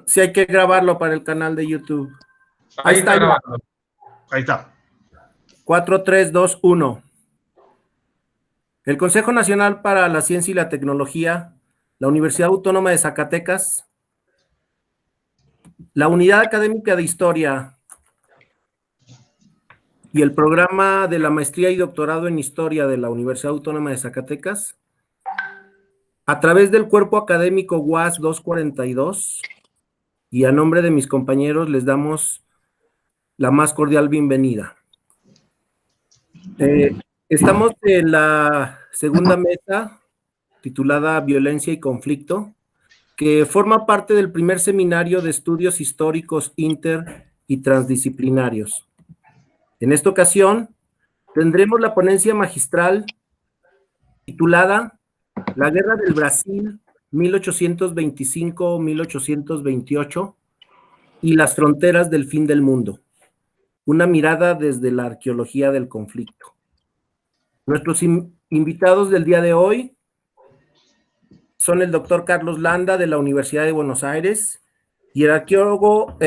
si hay que grabarlo para el canal de YouTube. Ahí está grabando. Ahí está. 4, 3, 2, 1. El Consejo Nacional para la Ciencia y la Tecnología, la Universidad Autónoma de Zacatecas, la Unidad Académica de Historia y el programa de la Maestría y Doctorado en Historia de la Universidad Autónoma de Zacatecas, a través del cuerpo académico UAS 242, y a nombre de mis compañeros les damos la más cordial bienvenida. Estamos en la segunda mesa titulada Violencia y Conflicto, que forma parte del primer seminario de estudios históricos inter y transdisciplinarios. En esta ocasión tendremos la ponencia magistral titulada La Guerra del Brasil 1825-1828 y las fronteras del fin del mundo. Una mirada desde la arqueología del conflicto. Nuestros invitados del día de hoy son el doctor Carlos Landa de la Universidad de Buenos Aires y el arqueólogo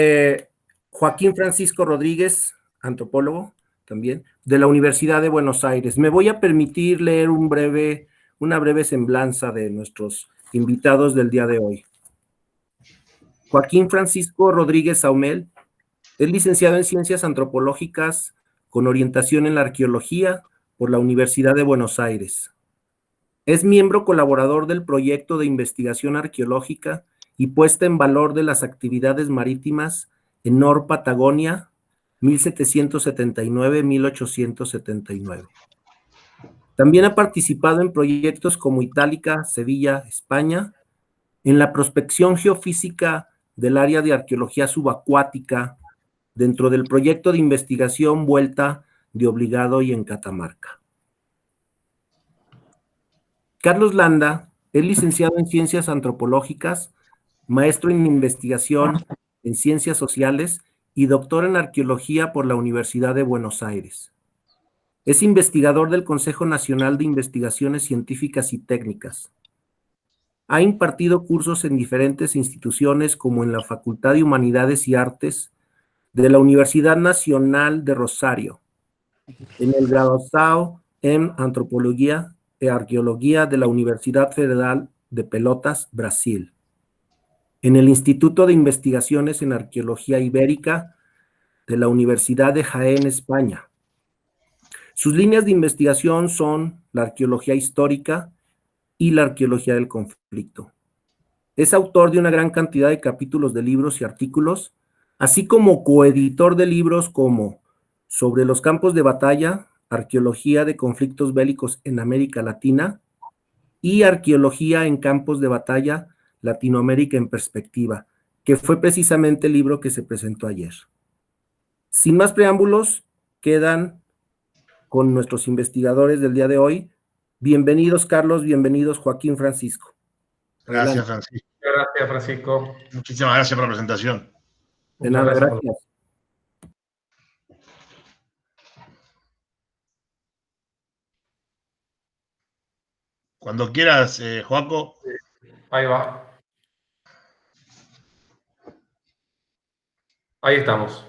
Joaquín Francisco Rodríguez, antropólogo también, de la Universidad de Buenos Aires. Me voy a permitir leer una breve semblanza de nuestros invitados del día de hoy. Joaquín Francisco Rodríguez Saumel es licenciado en Ciencias Antropológicas con orientación en la arqueología por la Universidad de Buenos Aires. Es miembro colaborador del proyecto de investigación arqueológica y puesta en valor de las actividades marítimas en Nor Patagonia, 1779-1879. También ha participado en proyectos como Itálica, Sevilla, España, en la prospección geofísica del área de arqueología subacuática, dentro del proyecto de investigación Vuelta de Obligado y en Catamarca. Carlos Landa es licenciado en Ciencias Antropológicas, maestro en Investigación en Ciencias Sociales y doctor en Arqueología por la Universidad de Buenos Aires. Es investigador del Consejo Nacional de Investigaciones Científicas y Técnicas. Ha impartido cursos en diferentes instituciones como en la Facultad de Humanidades y Artes de la Universidad Nacional de Rosario, en el Graduado en Antropología e Arqueología de la Universidad Federal de Pelotas, Brasil, en el Instituto de Investigaciones en Arqueología Ibérica de la Universidad de Jaén, España. Sus líneas de investigación son la arqueología histórica y la arqueología del conflicto. Es autor de una gran cantidad de capítulos de libros y artículos, así como coeditor de libros como Sobre los campos de batalla, Arqueología de conflictos bélicos en América Latina y Arqueología en campos de batalla, Latinoamérica en perspectiva, que fue precisamente el libro que se presentó ayer. Sin más preámbulos, quedan con nuestros investigadores del día de hoy. Bienvenidos, Carlos, bienvenidos, Joaquín Francisco. Gracias, Francisco. Gracias, Francisco. Muchísimas gracias por la presentación. De nada, gracias. Cuando quieras, Joaco. Ahí va. Ahí estamos.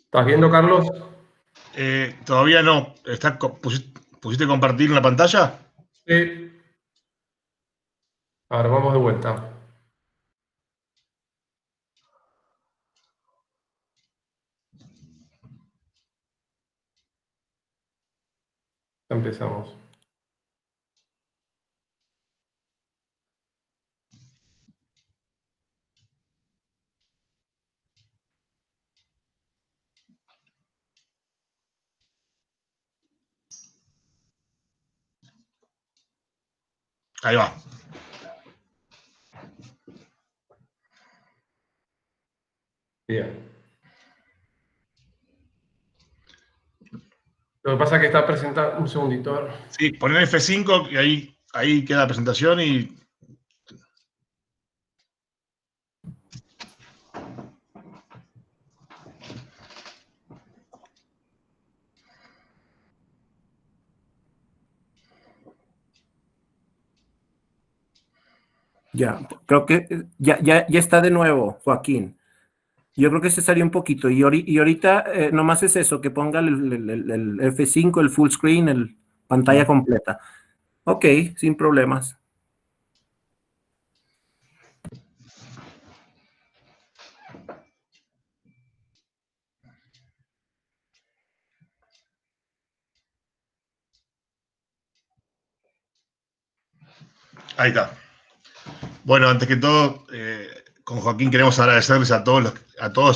¿Estás viendo, Carlos? Todavía no. ¿Pusiste compartir en la pantalla? Sí. A ver, vamos de vuelta. Empezamos. Ahí va. Bien. Lo que pasa es que está presentado. Un segundito. Sí, poner F5 y ahí queda la presentación y. Ya, creo que ya está de nuevo, Joaquín. Yo creo que se salió un poquito. Y ahorita nomás es eso, que ponga el F5, el full screen, el pantalla completa. Ok, sin problemas. Ahí está. Bueno, antes que todo, con Joaquín queremos agradecerles a todos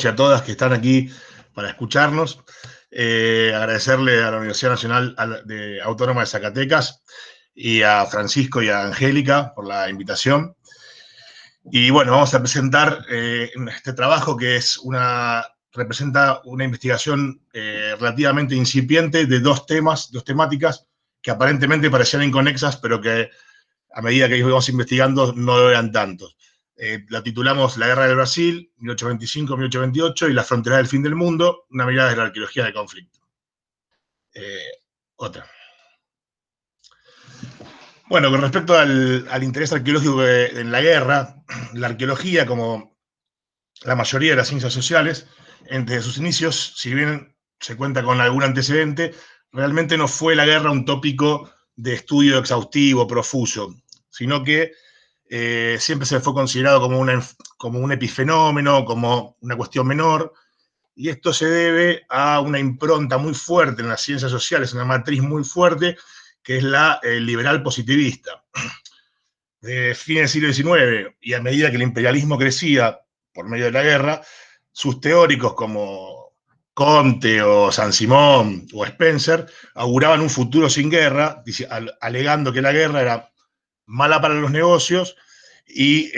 y a todas que están aquí para escucharnos. Agradecerle a la Universidad Nacional Autónoma de Zacatecas y a Francisco y a Angélica por la invitación. Y bueno, vamos a presentar este trabajo que representa una investigación relativamente incipiente de dos temáticas que aparentemente parecían inconexas, pero que a medida que íbamos investigando no lo eran tantos. La titulamos La Guerra del Brasil, 1825-1828, y La Frontera del Fin del Mundo, una mirada de la arqueología de conflicto. Otra. Bueno, con respecto al interés arqueológico en la guerra, la arqueología, como la mayoría de las ciencias sociales, desde sus inicios, si bien se cuenta con algún antecedente, realmente no fue la guerra un tópico de estudio exhaustivo, profuso, sino que siempre se fue considerado como un epifenómeno, como una cuestión menor, y esto se debe a una impronta muy fuerte en las ciencias sociales, una matriz muy fuerte, que es la liberal positivista. De fines del siglo XIX, y a medida que el imperialismo crecía por medio de la guerra, sus teóricos como Comte o Saint-Simon o Spencer auguraban un futuro sin guerra, alegando que la guerra era mala para los negocios y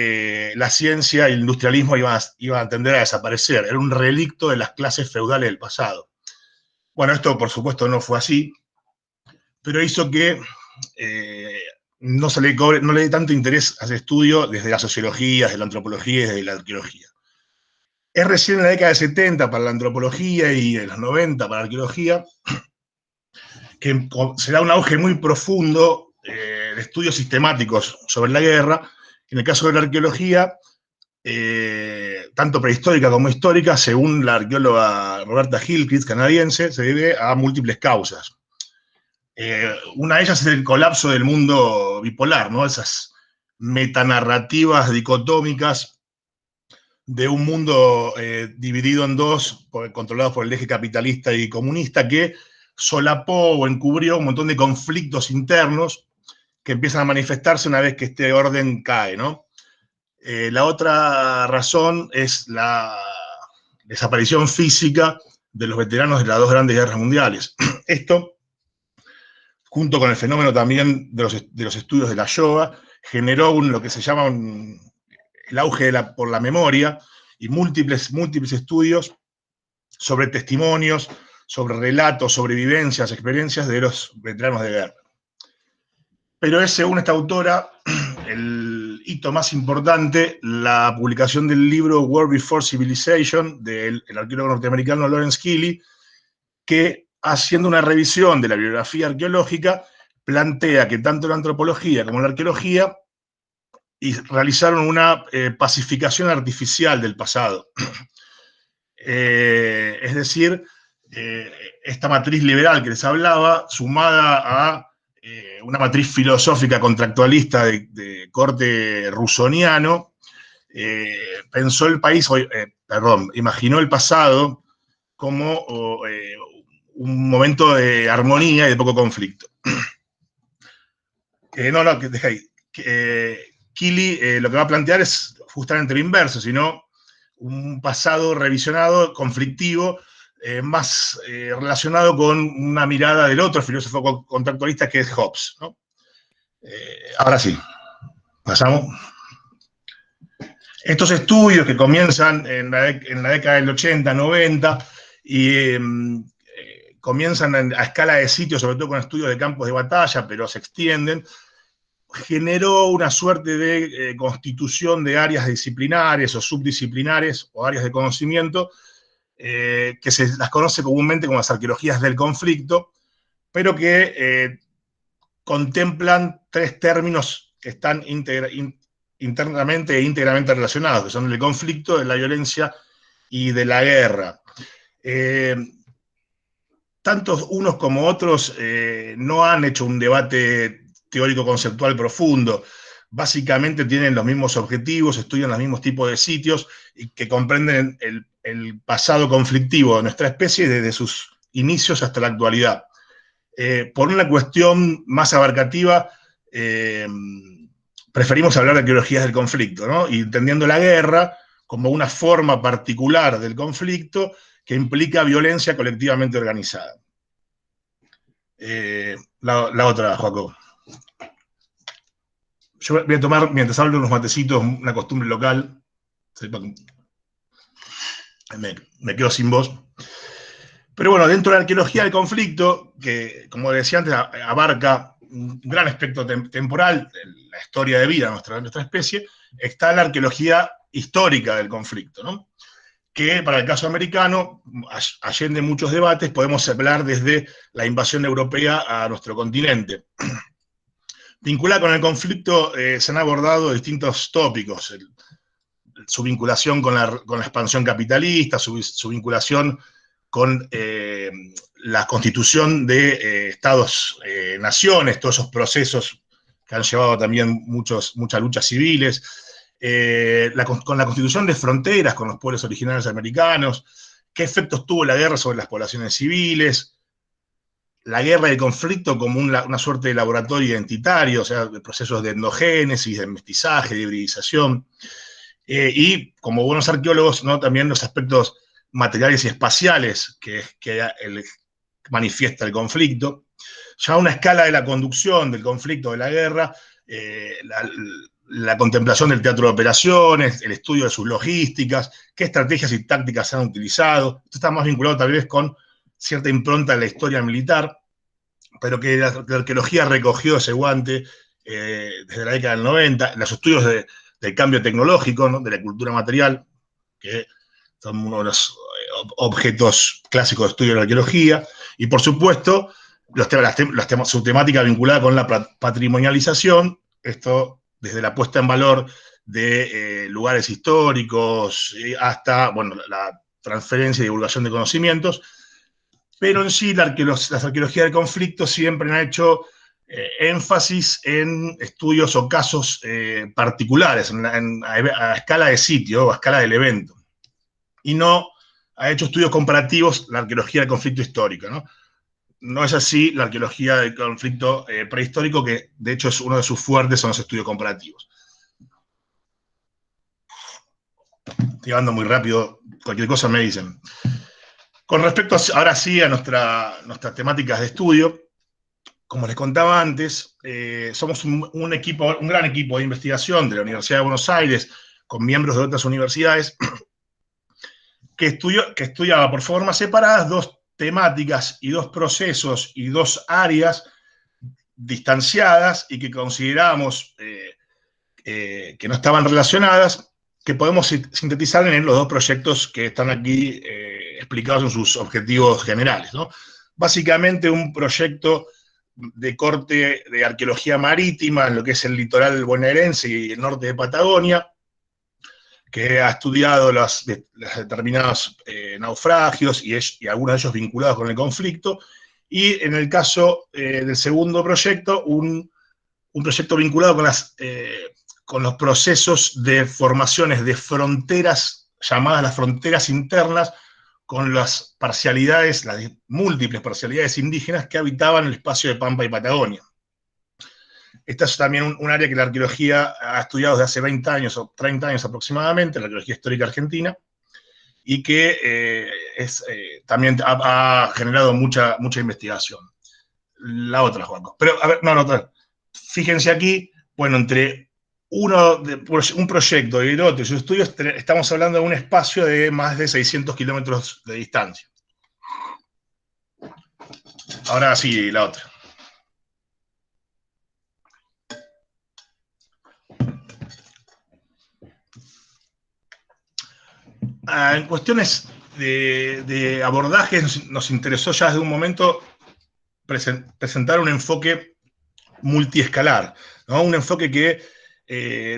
la ciencia y el industrialismo iban a tender a desaparecer. Era un relicto de las clases feudales del pasado. Bueno, esto por supuesto no fue así, pero hizo que no le dé tanto interés a ese estudio desde la sociología, desde la antropología y desde la arqueología. Es recién en la década de 70 para la antropología y en los 90 para la arqueología que se da un auge muy profundo de estudios sistemáticos sobre la guerra. En el caso de la arqueología, tanto prehistórica como histórica, según la arqueóloga Roberta Hillcrist, canadiense, se debe a múltiples causas. Una de ellas es el colapso del mundo bipolar, ¿no? Esas metanarrativas dicotómicas de un mundo dividido en dos, controlados por el eje capitalista y comunista, que solapó o encubrió un montón de conflictos internos que empiezan a manifestarse una vez que este orden cae, ¿no? La otra razón es la desaparición física de los veteranos de las dos grandes guerras mundiales. Esto, junto con el fenómeno también de los estudios de la Shoah, generó lo que se llama el auge por la memoria y múltiples estudios sobre testimonios, sobre relatos, sobre vivencias, experiencias de los veteranos de guerra. Pero es, según esta autora, el hito más importante, la publicación del libro War Before Civilization, del arqueólogo norteamericano Lawrence Keeley, que, haciendo una revisión de la bibliografía arqueológica, plantea que tanto la antropología como la arqueología realizaron una pacificación artificial del pasado. Es decir, esta matriz liberal que les hablaba, sumada a una matriz filosófica contractualista de corte rusoniano, pensó el país, imaginó el pasado como un momento de armonía y de poco conflicto. Deja ahí. Keeley lo que va a plantear es justamente lo inverso, sino un pasado revisionado, conflictivo, más relacionado con una mirada del otro filósofo contractualista que es Hobbes, ¿no? Ahora sí, pasamos. Estos estudios que comienzan en la década del 80, 90 y comienzan a escala de sitio, sobre todo con estudios de campos de batalla, pero se extienden, generó una suerte de constitución de áreas disciplinares o subdisciplinares o áreas de conocimiento que se las conoce comúnmente como las arqueologías del conflicto, pero que contemplan tres términos que están internamente e íntegramente relacionados, que son el conflicto, de la violencia y de la guerra. Tanto unos como otros no han hecho un debate teórico-conceptual profundo. Básicamente tienen los mismos objetivos, estudian los mismos tipos de sitios y que comprenden el pasado conflictivo de nuestra especie desde sus inicios hasta la actualidad. Por una cuestión más abarcativa, preferimos hablar de arqueologías del conflicto, ¿no? Y entendiendo la guerra como una forma particular del conflicto que implica violencia colectivamente organizada. La otra, Joaco. Yo voy a tomar, mientras hablo, unos matecitos, una costumbre local. Me quedo sin voz. Pero bueno, dentro de la arqueología del conflicto, que como decía antes, abarca un gran aspecto temporal, la historia de vida de nuestra especie, está la arqueología histórica del conflicto, ¿no? Que para el caso americano, allende muchos debates, podemos hablar desde la invasión europea a nuestro continente. Vinculada con el conflicto, se han abordado distintos tópicos, su vinculación con la expansión capitalista, su vinculación con la constitución de estados-naciones, todos esos procesos que han llevado también muchas luchas civiles, con la constitución de fronteras con los pueblos originarios americanos, qué efectos tuvo la guerra sobre las poblaciones civiles, la guerra y el conflicto como una suerte de laboratorio identitario, o sea, de procesos de endogénesis, de mestizaje, de hibridización, y como buenos arqueólogos, ¿no? También los aspectos materiales y espaciales que manifiesta el conflicto. Ya una escala de la conducción del conflicto, de la guerra, la contemplación del teatro de operaciones, el estudio de sus logísticas, qué estrategias y tácticas se han utilizado. Esto está más vinculado tal vez con cierta impronta de la historia militar, pero que la arqueología recogió ese guante desde la década del 90, los estudios del cambio tecnológico, ¿no? De la cultura material, que son uno de los objetos clásicos de estudio de la arqueología, y por supuesto, su temática vinculada con la patrimonialización, esto desde la puesta en valor de lugares históricos hasta, bueno, la transferencia y divulgación de conocimientos, pero en sí las arqueologías del conflicto siempre han hecho énfasis en estudios o casos particulares, a escala de sitio, a escala del evento, y no ha hecho estudios comparativos la arqueología del conflicto histórico, ¿no? No es así la arqueología del conflicto prehistórico, que de hecho es uno de sus fuertes, son los estudios comparativos. Estoy hablando muy rápido, cualquier cosa me dicen. Con respecto, ahora sí, a nuestras temáticas de estudio, como les contaba antes, somos un gran equipo de investigación de la Universidad de Buenos Aires, con miembros de otras universidades, que estudiaba por formas separadas dos temáticas y dos procesos y dos áreas distanciadas y que considerábamos que no estaban relacionadas, que podemos sintetizar en los dos proyectos que están aquí explicados en sus objetivos generales, ¿no? Básicamente un proyecto de corte de arqueología marítima en lo que es el litoral bonaerense y el norte de Patagonia, que ha estudiado los determinados naufragios y algunos de ellos vinculados con el conflicto, y en el caso del segundo proyecto, un proyecto vinculado con los procesos de formaciones de fronteras, llamadas las fronteras internas, con las parcialidades, las múltiples parcialidades indígenas que habitaban el espacio de Pampa y Patagonia. Esta es también un área que la arqueología ha estudiado desde hace 20 años o 30 años aproximadamente, la arqueología histórica argentina, y que también ha generado mucha investigación. La otra, Juanco. Pero, a ver, no, fíjense aquí, bueno, entre un proyecto y el otro, y sus estudios, estamos hablando de un espacio de más de 600 kilómetros de distancia. Ahora sí, la otra. En cuestiones de abordaje, nos interesó ya desde un momento presentar un enfoque multiescalar, ¿no? Un enfoque que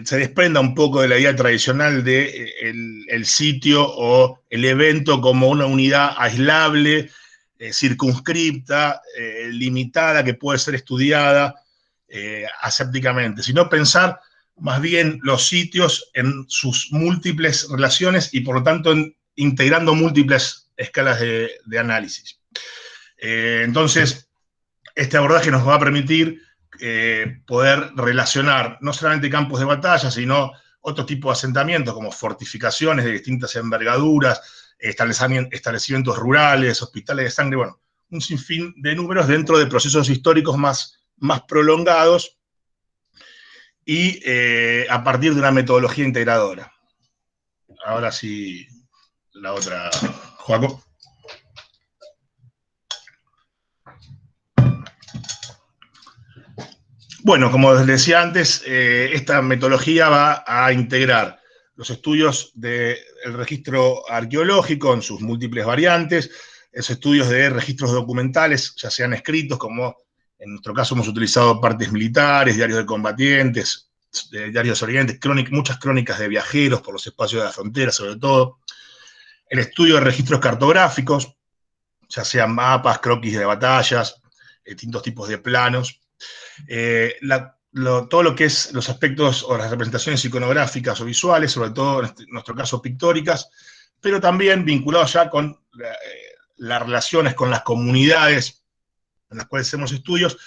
se desprenda un poco de la idea tradicional de el sitio o el evento como una unidad aislable, circunscripta, limitada, que puede ser estudiada asépticamente, sino pensar más bien los sitios en sus múltiples relaciones y por lo tanto integrando múltiples escalas de análisis. Entonces, este abordaje nos va a permitir poder relacionar no solamente campos de batalla, sino otro tipo de asentamientos como fortificaciones de distintas envergaduras, establecimientos rurales, hospitales de sangre, bueno, un sinfín de números dentro de procesos históricos más prolongados y a partir de una metodología integradora. Ahora sí, la otra, Joaco. Bueno, como les decía antes, esta metodología va a integrar los estudios del registro arqueológico en sus múltiples variantes, los estudios de registros documentales, ya sean escritos, como en nuestro caso hemos utilizado partes militares, diarios de combatientes, diarios orientes, muchas crónicas de viajeros por los espacios de la frontera, sobre todo. El estudio de registros cartográficos, ya sean mapas, croquis de batallas, distintos tipos de planos. Todo lo que es los aspectos o las representaciones iconográficas o visuales, sobre todo en nuestro caso pictóricas, pero también vinculados ya con las relaciones con las comunidades en las cuales hacemos estudios,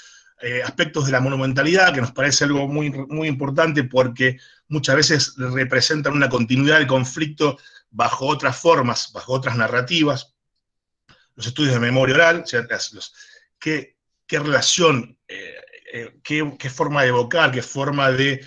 aspectos de la monumentalidad, que nos parece algo muy, muy importante porque muchas veces representan una continuidad del conflicto bajo otras formas, bajo otras narrativas. Los estudios de memoria oral, o sea, qué relación, qué forma de evocar, qué forma de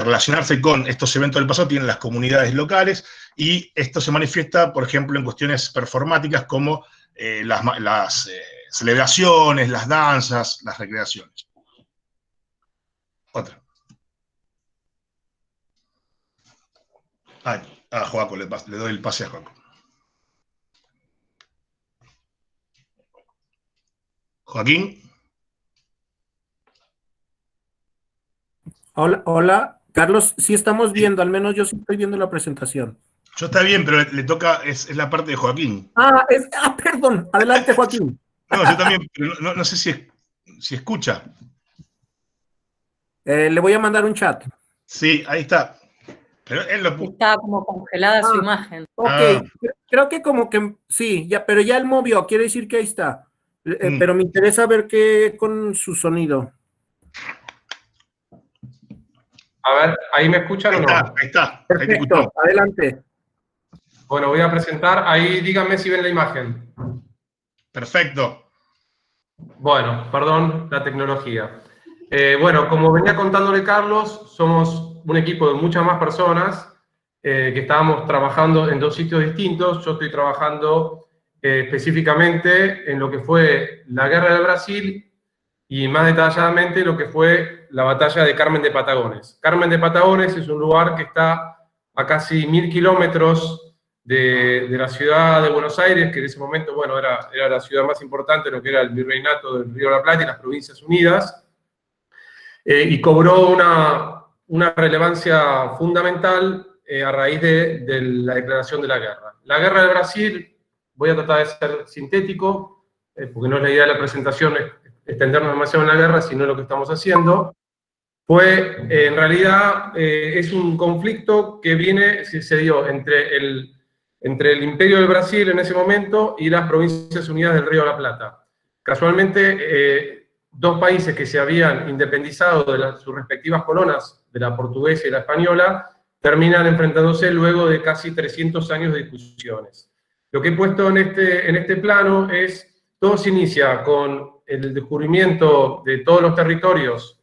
relacionarse con estos eventos del pasado tienen las comunidades locales, y esto se manifiesta, por ejemplo, en cuestiones performáticas como las celebraciones, las danzas, las recreaciones. Otra. A Joaco, le doy el pase a Joaco. Joaquín. Hola, Carlos, sí estamos viendo, al menos yo sí estoy viendo la presentación. Yo está bien, pero le toca, es la parte de Joaquín. Perdón, adelante, Joaquín. No, yo también, pero no sé si escucha. Le voy a mandar un chat. Sí, ahí está. Pero él lo... Está como congelada su imagen. Ok, creo que como que sí, pero ya él movió, quiere decir que ahí está. Pero me interesa ver qué con su sonido. A ver, ¿ahí me escuchan o no? Ahí está. Perfecto, adelante. Bueno, voy a presentar. Ahí díganme si ven la imagen. Perfecto. Bueno, perdón, la tecnología. Bueno, como venía contándole Carlos, somos un equipo de muchas más personas que estábamos trabajando en dos sitios distintos. Yo estoy trabajando específicamente en lo que fue la Guerra del Brasil y más detalladamente lo que fue la batalla de Carmen de Patagones. Carmen de Patagones es un lugar que está a casi 1000 kilómetros de la ciudad de Buenos Aires, que en ese momento, bueno, era la ciudad más importante, lo que era el virreinato del Río de la Plata y las Provincias Unidas, y cobró una relevancia fundamental a raíz de la declaración de la guerra. La Guerra del Brasil, voy a tratar de ser sintético, porque no es la idea de la presentación extendernos demasiado en la guerra, sino lo que estamos haciendo, en realidad es un conflicto que se dio entre el Imperio del Brasil en ese momento y las Provincias Unidas del Río de la Plata. Casualmente, dos países que se habían independizado de sus respectivas colonas, de la portuguesa y la española, terminan enfrentándose luego de casi 300 años de discusiones. Lo que he puesto en este plano es, todo se inicia con el descubrimiento de todos los territorios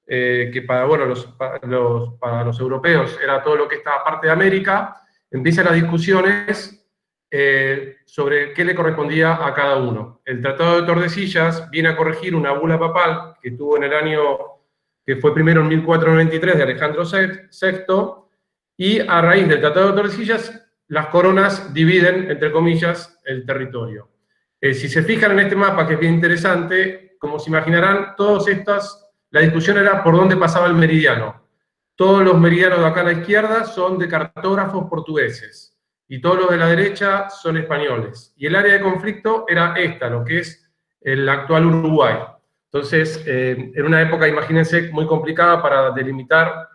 que para los europeos era todo lo que estaba parte de América. Empiezan las discusiones sobre qué le correspondía a cada uno. El Tratado de Tordesillas viene a corregir una bula papal que tuvo en el año, que fue primero en 1493 de Alejandro VI, y a raíz del Tratado de Tordesillas, las coronas dividen, entre comillas, el territorio. Si se fijan en este mapa, que es bien interesante, como se imaginarán, todas estas la discusión era por dónde pasaba el meridiano. Todos los meridianos de acá a la izquierda son de cartógrafos portugueses, y todos los de la derecha son españoles. Y el área de conflicto era esta, lo que es el actual Uruguay. Entonces, en una época, imagínense, muy complicada para delimitar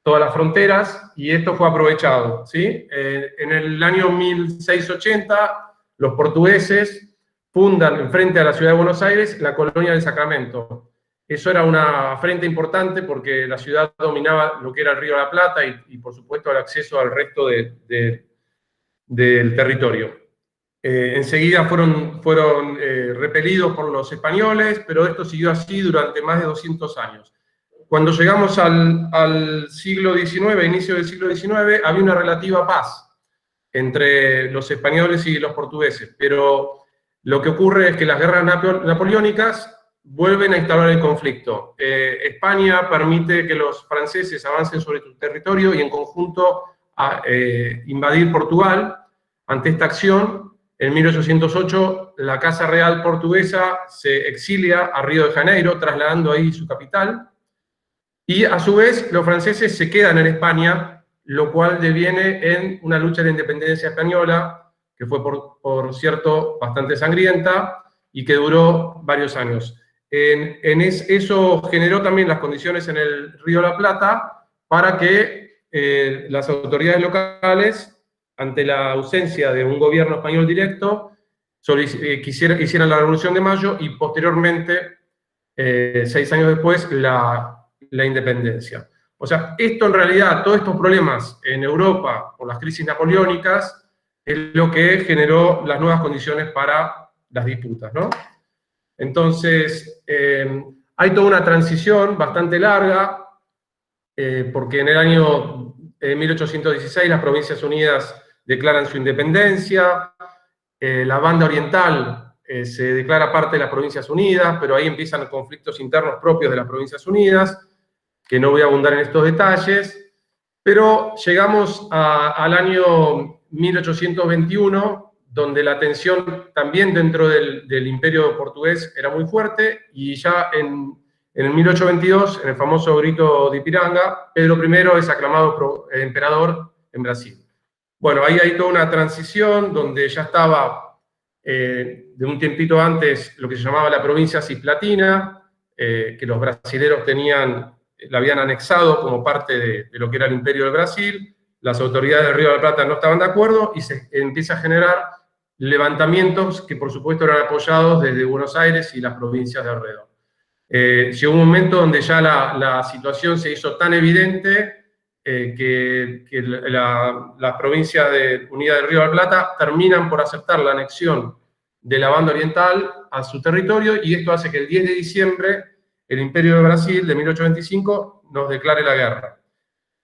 todas las fronteras, y esto fue aprovechado, ¿sí? En el año 1680, los portugueses fundan, frente a la ciudad de Buenos Aires, la colonia del Sacramento. Eso era una frente importante porque la ciudad dominaba lo que era el Río de la Plata y por supuesto, el acceso al resto del territorio. Enseguida fueron repelidos por los españoles, pero esto siguió así durante más de 200 años. Cuando llegamos al siglo XIX, inicio del siglo XIX, había una relativa paz entre los españoles y los portugueses, pero lo que ocurre es que las guerras napoleónicas vuelven a instaurar el conflicto. España permite que los franceses avancen sobre su territorio y en conjunto invadir Portugal. Ante esta acción, en 1808, la Casa Real portuguesa se exilia a Río de Janeiro, trasladando ahí su capital, y a su vez los franceses se quedan en España, lo cual deviene en una lucha de independencia española, que fue, por cierto, bastante sangrienta y que duró varios años. Eso generó también las condiciones en el Río de la Plata para que las autoridades locales, ante la ausencia de un gobierno español directo, hicieran la Revolución de Mayo y posteriormente, 6 años después, la independencia. O sea, esto en realidad, todos estos problemas en Europa por las crisis napoleónicas, es lo que generó las nuevas condiciones para las disputas, ¿no? Entonces, hay toda una transición bastante larga, porque en el año 1816 las Provincias Unidas declaran su independencia, la banda oriental se declara parte de las Provincias Unidas, pero ahí empiezan conflictos internos propios de las Provincias Unidas, que no voy a abundar en estos detalles, pero llegamos al año 1821, donde la tensión también dentro del imperio portugués era muy fuerte, y ya en el 1822, en el famoso grito de Ipiranga, Pedro I es aclamado emperador en Brasil. Bueno, ahí hay toda una transición donde ya estaba de un tiempito antes lo que se llamaba la provincia cisplatina, que los brasileros la habían anexado como parte de lo que era el Imperio del Brasil. Las autoridades del Río de la Plata no estaban de acuerdo y se empieza a generar levantamientos que por supuesto eran apoyados desde Buenos Aires y las provincias de alrededor. Llegó un momento donde ya la situación se hizo tan evidente que las provincias unidas del Río de la Plata terminan por aceptar la anexión de la banda oriental a su territorio, y esto hace que el 10 de diciembre el Imperio de Brasil de 1825 nos declare la guerra,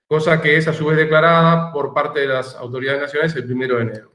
cosa que es a su vez declarada por parte de las autoridades nacionales el 1 de enero.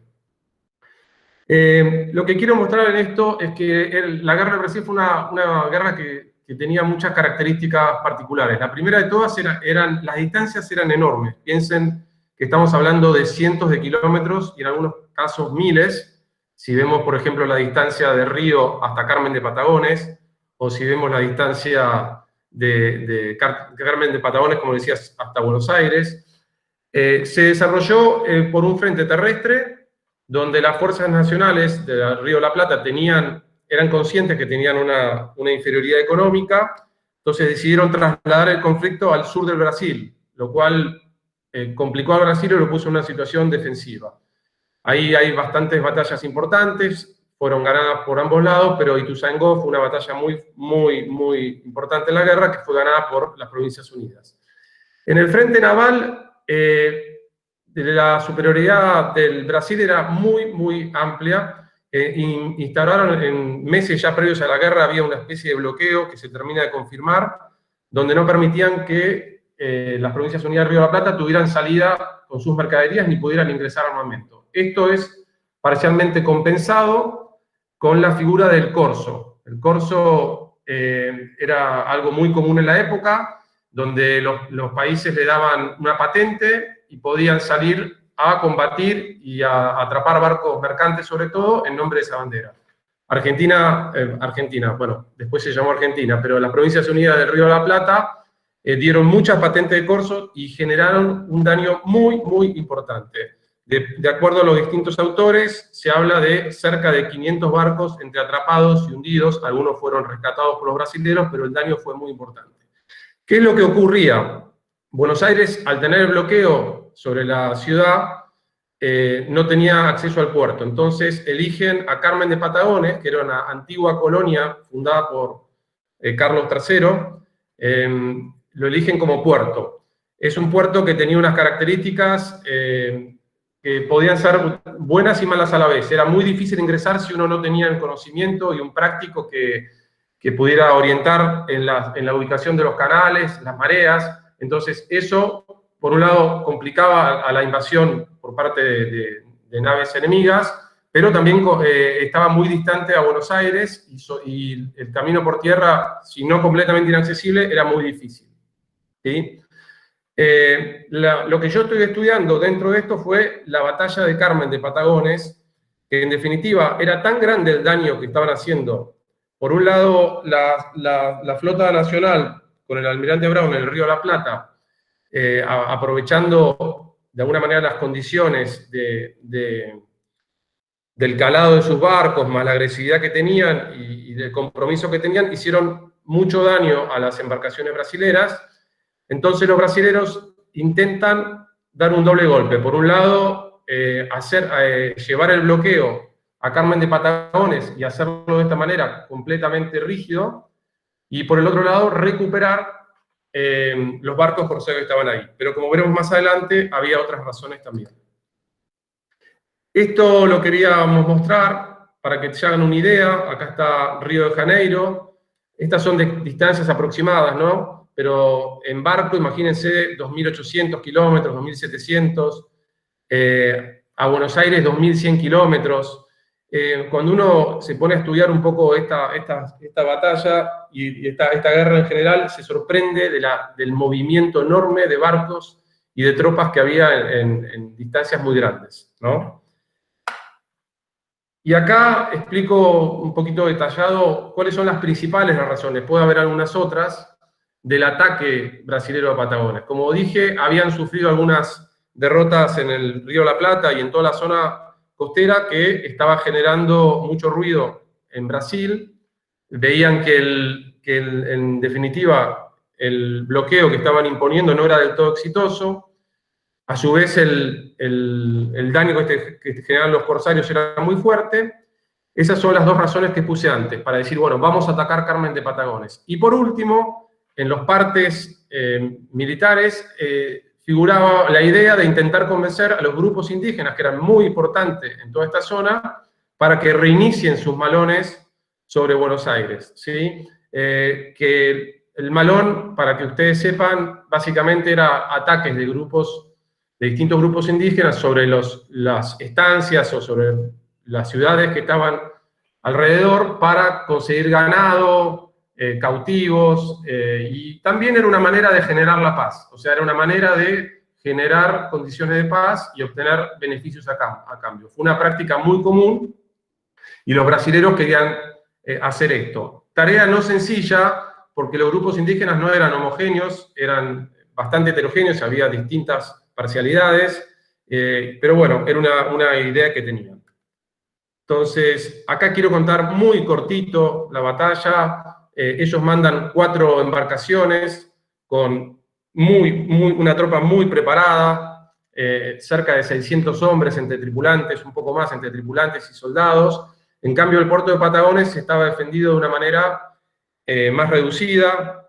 Lo que quiero mostrar en esto es que la guerra de Brasil fue una guerra que tenía muchas características particulares. La primera de todas las distancias eran enormes. Piensen que estamos hablando de cientos de kilómetros y en algunos casos miles. Si vemos, por ejemplo, la distancia de Río hasta Carmen de Patagones, o si vemos la distancia de Carmen de Patagones, como decías, hasta Buenos Aires. Se desarrolló por un frente terrestre, donde las fuerzas nacionales del Río de la Plata eran conscientes que tenían una inferioridad económica, entonces decidieron trasladar el conflicto al sur del Brasil, lo cual complicó al Brasil y lo puso en una situación defensiva. Ahí hay bastantes batallas importantes, fueron ganadas por ambos lados, pero Ituzaingó fue una batalla muy importante en la guerra, que fue ganada por las Provincias Unidas. En el frente naval, la superioridad del Brasil era muy amplia. Instauraron en meses ya previos a la guerra, había una especie de bloqueo que se termina de confirmar, donde no permitían que las Provincias Unidas del Río de la Plata tuvieran salida con sus mercaderías ni pudieran ingresar armamento. Esto es parcialmente compensado con la figura del corso. El corso era algo muy común en la época, donde los países le daban una patente y podían salir a combatir y a atrapar barcos mercantes, sobre todo, en nombre de esa bandera. Argentina, bueno, después se llamó Argentina, pero las Provincias Unidas del Río de la Plata dieron muchas patentes de corso y generaron un daño muy, muy importante. De acuerdo a los distintos autores, se habla de cerca de 500 barcos entre atrapados y hundidos, algunos fueron rescatados por los brasileños, pero el daño fue muy importante. ¿Qué es lo que ocurría? Buenos Aires, al tener el bloqueo sobre la ciudad, no tenía acceso al puerto. Entonces eligen a Carmen de Patagones, que era una antigua colonia fundada por Carlos III, lo eligen como puerto. Es un puerto que tenía unas características que podían ser buenas y malas a la vez. Era muy difícil ingresar si uno no tenía el conocimiento y un práctico que pudiera orientar en la ubicación de los canales, las mareas. Entonces eso, por un lado, complicaba a la invasión por parte de naves enemigas, pero también estaba muy distante a Buenos Aires y el camino por tierra, si no completamente inaccesible, era muy difícil. ¿Sí? Lo que yo estoy estudiando dentro de esto fue la batalla de Carmen de Patagones, que en definitiva era tan grande el daño que estaban haciendo. Por un lado, la flota nacional con el almirante Brown en el Río de la Plata, aprovechando de alguna manera las condiciones del calado de sus barcos, más la agresividad que tenían y del compromiso que tenían, hicieron mucho daño a las embarcaciones brasileras. Entonces los brasileros intentan dar un doble golpe. Por un lado, llevar el bloqueo a Carmen de Patagones y hacerlo de esta manera completamente rígido, y por el otro lado, recuperar los barcos corsarios que estaban ahí. Pero como veremos más adelante, había otras razones también. Esto lo queríamos mostrar para que se hagan una idea. Acá está Río de Janeiro. Estas son de distancias aproximadas, ¿no? Pero en barco, imagínense, 2.800 kilómetros, 2.700, a Buenos Aires 2.100 kilómetros. Cuando uno se pone a estudiar un poco esta batalla y esta guerra en general, se sorprende del movimiento enorme de barcos y de tropas que había en distancias muy grandes, ¿no? Y acá explico un poquito detallado cuáles son las principales razones, puede haber algunas otras, del ataque brasilero a Patagones. Como dije, habían sufrido algunas derrotas en el Río de la Plata y en toda la zona costera que estaba generando mucho ruido en Brasil. Veían que en definitiva el bloqueo que estaban imponiendo no era del todo exitoso. A su vez el daño que generaban los corsarios era muy fuerte. Esas son las dos razones que puse antes, para decir, bueno, vamos a atacar Carmen de Patagones. Y por último, en los partes militares, figuraba la idea de intentar convencer a los grupos indígenas, que eran muy importantes en toda esta zona, para que reinicien sus malones sobre Buenos Aires, ¿sí? Que el malón, para que ustedes sepan, básicamente era ataques de distintos grupos indígenas sobre las estancias o sobre las ciudades que estaban alrededor para conseguir ganado, cautivos, y también era una manera de generar la paz, o sea, era una manera de generar condiciones de paz y obtener beneficios a cambio. Fue una práctica muy común y los brasileros querían hacer esto. Tarea no sencilla, porque los grupos indígenas no eran homogéneos, eran bastante heterogéneos, había distintas parcialidades, pero bueno, era una idea que tenían. Entonces, acá quiero contar muy cortito la batalla. Ellos mandan 4 embarcaciones con una tropa muy preparada, cerca de 600 hombres entre tripulantes, un poco más entre tripulantes y soldados. En cambio, el puerto de Patagones estaba defendido de una manera más reducida,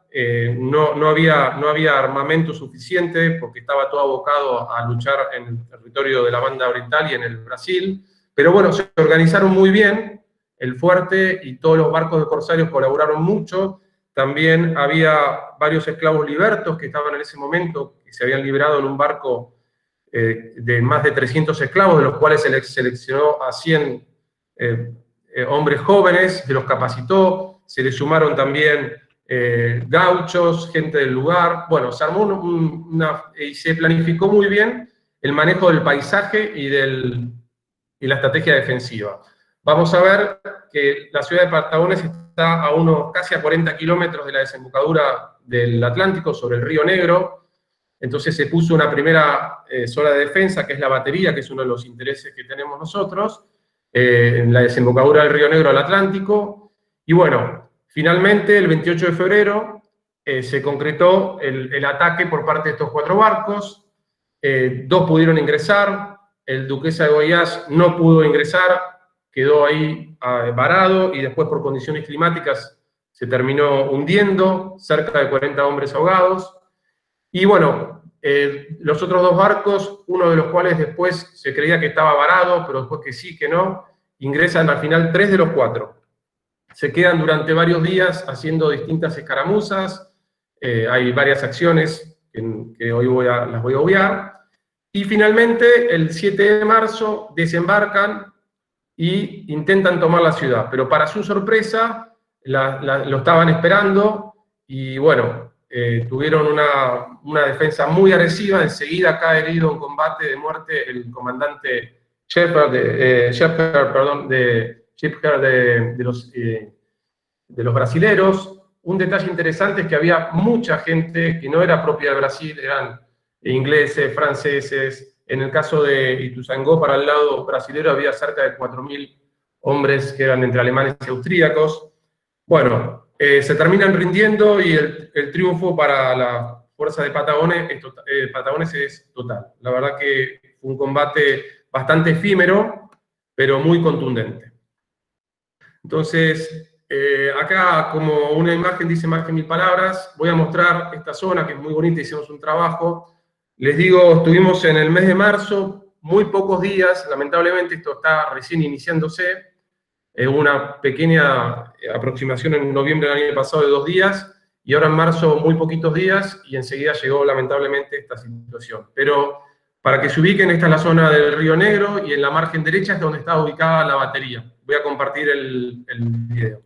no había armamento suficiente porque estaba todo abocado a luchar en el territorio de la banda oriental y en el Brasil, pero bueno, se organizaron muy bien. El fuerte y todos los barcos de corsarios colaboraron mucho. También había varios esclavos libertos que estaban en ese momento, que se habían liberado en un barco de más de 300 esclavos, de los cuales se seleccionó a 100 hombres jóvenes, se los capacitó, se les sumaron también gauchos, gente del lugar. Bueno, se armó y se planificó muy bien el manejo del paisaje y la estrategia defensiva. vamos a ver que la ciudad de Patagones está a casi a 40 kilómetros de la desembocadura del Atlántico sobre el Río Negro. Entonces se puso una primera zona de defensa, que es la batería, que es uno de los intereses que tenemos nosotros, en la desembocadura del Río Negro al Atlántico. Y bueno, finalmente, el 28 de febrero, se concretó el ataque por parte de estos 4 barcos. 2 pudieron ingresar, el Duquesa de Goiás no pudo ingresar, quedó ahí varado, y después por condiciones climáticas se terminó hundiendo, cerca de 40 hombres ahogados. Y bueno, los otros 2 barcos, uno de los cuales después se creía que estaba varado, pero después que sí, que no, ingresan al final 3 de los 4. Se quedan durante varios días haciendo distintas escaramuzas, hay varias acciones que hoy las voy a obviar, y finalmente el 7 de marzo desembarcan y intentan tomar la ciudad, pero para su sorpresa lo estaban esperando, y bueno, tuvieron una defensa muy agresiva. Enseguida cae herido en combate de muerte el comandante Shepherd de los brasileros. Un detalle interesante es que había mucha gente que no era propia de Brasil, eran ingleses, franceses. En el caso de Ituzaingó, para el lado brasilero, había cerca de 4.000 hombres que eran entre alemanes y austríacos. Bueno, se terminan rindiendo, y el triunfo para la fuerza de Patagones es total. La verdad que fue un combate bastante efímero, pero muy contundente. Entonces, acá, como una imagen dice más que 1000 palabras, voy a mostrar esta zona que es muy bonita. Hicimos un trabajo. Les digo, estuvimos en el mes de marzo, muy pocos días, lamentablemente esto está recién iniciándose. Una pequeña aproximación en noviembre del año pasado de 2 días, y ahora en marzo muy poquitos días, y enseguida llegó lamentablemente esta situación. Pero para que se ubiquen, esta es la zona del Río Negro, y en la margen derecha es donde está ubicada la batería. Voy a compartir el video.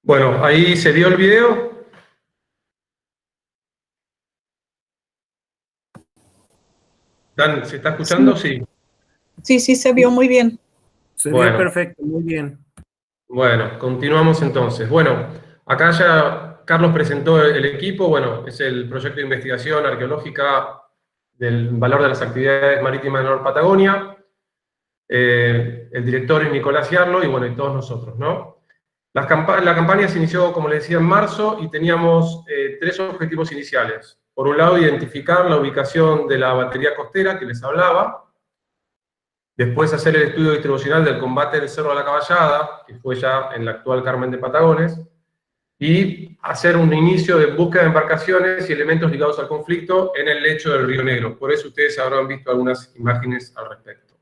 Bueno, ahí se vio el video. Dan, ¿se está escuchando? Sí. Sí, se vio muy bien. Se vio perfecto, muy bien. Bueno, continuamos entonces. Bueno, acá ya Carlos presentó el equipo. Bueno, es el proyecto de investigación arqueológica del valor de las actividades marítimas de Nor Patagonia. El director es Nicolás Yarlo, y bueno, y todos nosotros, ¿no? La campaña se inició, como les decía, en marzo, y teníamos 3 objetivos iniciales. Por un lado, identificar la ubicación de la batería costera que les hablaba. Después, hacer el estudio distribucional del combate del Cerro de la Caballada, que fue ya en la actual Carmen de Patagones. Y hacer un inicio de búsqueda de embarcaciones y elementos ligados al conflicto en el lecho del Río Negro. Por eso ustedes habrán visto algunas imágenes al respecto.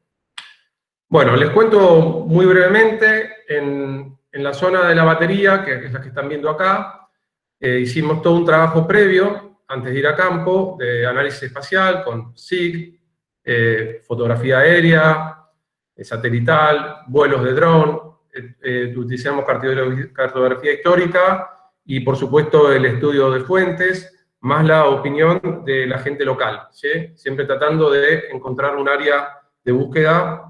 Bueno, les cuento muy brevemente, en la zona de la batería, que es la que están viendo acá, hicimos todo un trabajo previo, antes de ir a campo, de análisis espacial con SIG, fotografía aérea, satelital, vuelos de dron, utilizamos cartografía histórica y, por supuesto, el estudio de fuentes, más la opinión de la gente local, ¿sí? Siempre tratando de encontrar un área de búsqueda.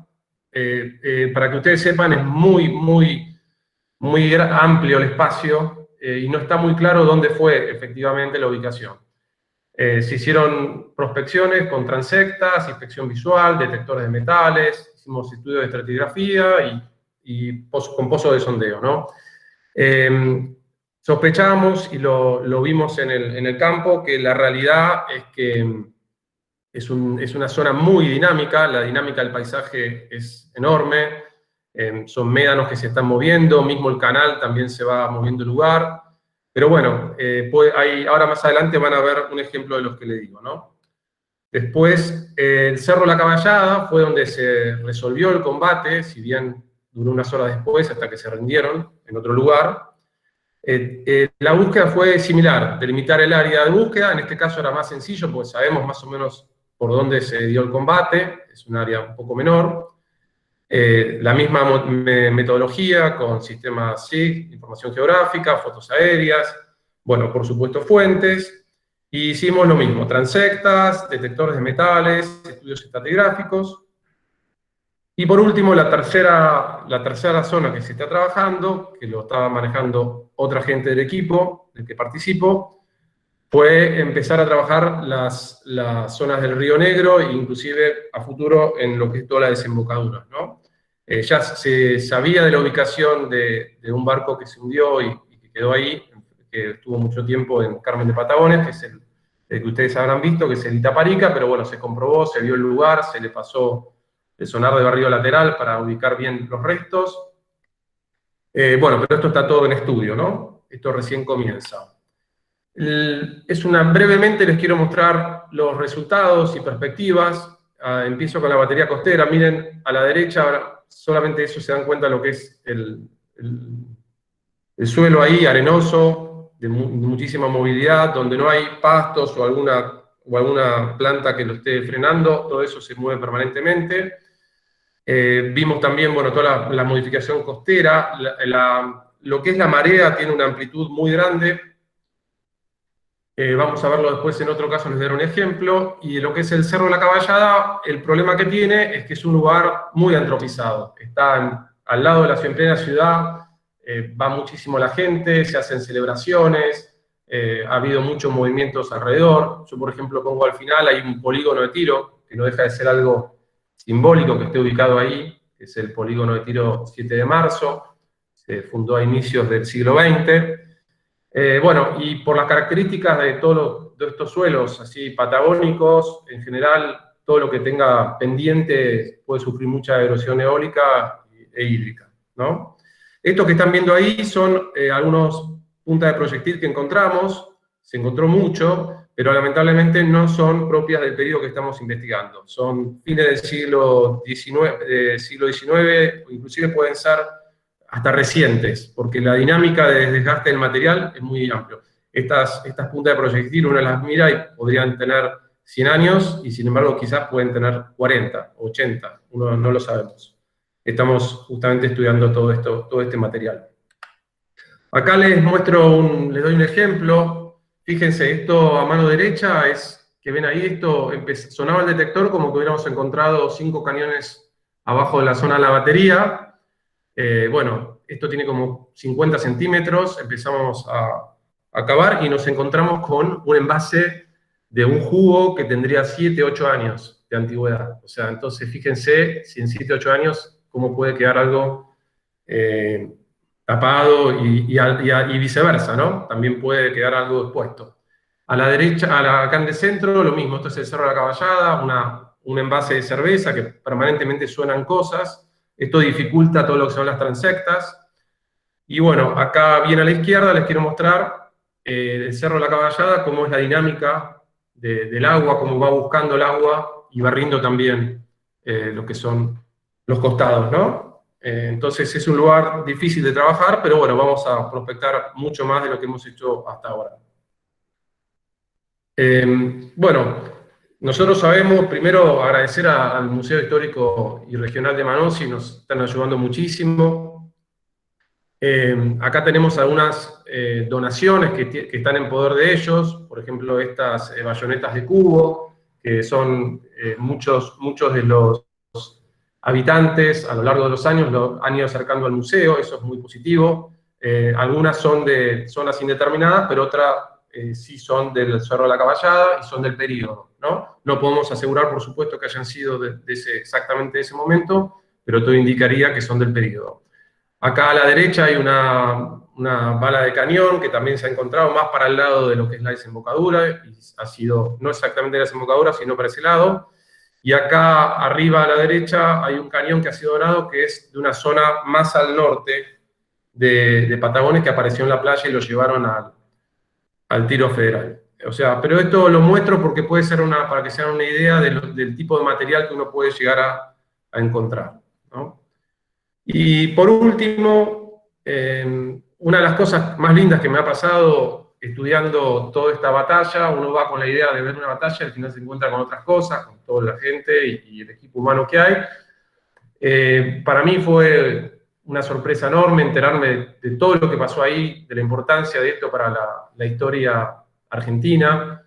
Para que ustedes sepan, es muy amplio el espacio y no está muy claro dónde fue efectivamente la ubicación. Se hicieron prospecciones con transectas, inspección visual, detectores de metales, hicimos estudios de estratigrafía con pozos de sondeo, ¿no? Sospechamos, y lo vimos en el campo, que la realidad es que es una zona muy dinámica, la dinámica del paisaje es enorme, son médanos que se están moviendo, mismo el canal también se va moviendo el lugar, pero bueno, ahora más adelante van a ver un ejemplo de los que le digo, ¿no? Después, el Cerro La Caballada fue donde se resolvió el combate, si bien duró unas horas después hasta que se rindieron en otro lugar. La búsqueda fue similar, delimitar el área de búsqueda, en este caso era más sencillo porque sabemos más o menos por dónde se dio el combate, es un área un poco menor. La misma metodología con sistemas SIG, información geográfica, fotos aéreas, bueno, por supuesto fuentes, y hicimos lo mismo, transectas, detectores de metales, estudios estratigráficos. Y por último, la tercera zona que se está trabajando, que lo estaba manejando otra gente del equipo del que participo, fue empezar a trabajar las zonas del Río Negro e inclusive a futuro en lo que es toda la desembocadura, ¿no? Ya se sabía de la ubicación de un barco que se hundió y que quedó ahí, que estuvo mucho tiempo en Carmen de Patagones, que es el que ustedes habrán visto, que es el Itaparica, pero bueno, se comprobó, se vio el lugar, se le pasó el sonar de barrido lateral para ubicar bien los restos. Bueno, pero esto está todo en estudio, ¿no? Esto recién comienza. Brevemente les quiero mostrar los resultados y perspectivas. Empiezo con la batería costera. Miren, a la derecha, solamente eso se dan cuenta de lo que es el suelo ahí, arenoso, de muchísima movilidad, donde no hay pastos o alguna planta que lo esté frenando, todo eso se mueve permanentemente. Vimos también, bueno, toda la modificación costera, lo que es la marea tiene una amplitud muy grande. Vamos a verlo después en otro caso, les daré un ejemplo. Y lo que es el Cerro de la Caballada, el problema que tiene es que es un lugar muy antropizado. Está al lado de en plena ciudad, va muchísimo la gente, se hacen celebraciones, ha habido muchos movimientos alrededor. Yo, por ejemplo, pongo al final, hay un polígono de tiro, que no deja de ser algo simbólico que esté ubicado ahí, que es el polígono de tiro 7 de marzo, se fundó a inicios del siglo XX. Bueno, y por las características de todos estos suelos así patagónicos, en general, todo lo que tenga pendiente puede sufrir mucha erosión eólica e hídrica, ¿no? Estos que están viendo ahí son algunos puntas de proyectil que encontramos, se encontró mucho, pero lamentablemente no son propias del periodo que estamos investigando. Son fines del siglo XIX, o inclusive pueden ser hasta recientes, porque la dinámica de desgaste del material es muy amplio. Estas puntas de proyectil uno las mira y podrían tener 100 años, y sin embargo quizás pueden tener 40, 80, uno no lo sabemos. Estamos justamente estudiando todo este material. Acá les doy un ejemplo. Fíjense, esto a mano derecha es, que ven ahí, esto sonaba el detector como que hubiéramos encontrado 5 cañones abajo de la zona de la batería. Bueno, esto tiene como 50 centímetros, empezamos a cavar y nos encontramos con un envase de un jugo que tendría 7, 8 años de antigüedad. O sea, entonces fíjense, si en 7, 8 años, cómo puede quedar algo tapado y viceversa, ¿no? También puede quedar algo expuesto. A la derecha, acá en el centro, lo mismo, esto es el Cerro de la Caballada, un envase de cerveza que permanentemente suenan cosas. Esto dificulta todo lo que son las transectas. Y bueno, acá bien a la izquierda les quiero mostrar el Cerro de la Caballada, cómo es la dinámica del agua, cómo va buscando el agua y barriendo también lo que son los costados, ¿no? Entonces es un lugar difícil de trabajar, pero bueno, vamos a prospectar mucho más de lo que hemos hecho hasta ahora. Bueno, nosotros sabemos, primero agradecer al Museo Histórico y Regional de Manossi, nos están ayudando muchísimo. Acá tenemos algunas donaciones que están en poder de ellos, por ejemplo, estas bayonetas de cubo, que son muchos de los habitantes a lo largo de los años lo han ido acercando al museo, eso es muy positivo. Algunas son de zonas indeterminadas, pero otras sí son del Cerro de la Caballada y son del periodo, ¿no? No podemos asegurar, por supuesto, que hayan sido exactamente de ese momento, pero todo indicaría que son del periodo. Acá a la derecha hay una bala de cañón que también se ha encontrado más para el lado de lo que es la desembocadura, y ha sido no exactamente la desembocadura, sino para ese lado. Y acá arriba a la derecha hay un cañón que ha sido donado, que es de una zona más al norte de Patagones, que apareció en la playa y lo llevaron al tiro federal. O sea, pero esto lo muestro porque puede ser para que se hagan una idea del tipo de material que uno puede llegar a encontrar, ¿no? Y por último, una de las cosas más lindas que me ha pasado estudiando toda esta batalla, uno va con la idea de ver una batalla y al final se encuentra con otras cosas, con toda la gente y el equipo humano que hay. Para mí fue una sorpresa enorme enterarme de todo lo que pasó ahí, de la importancia de esto para la historia argentina.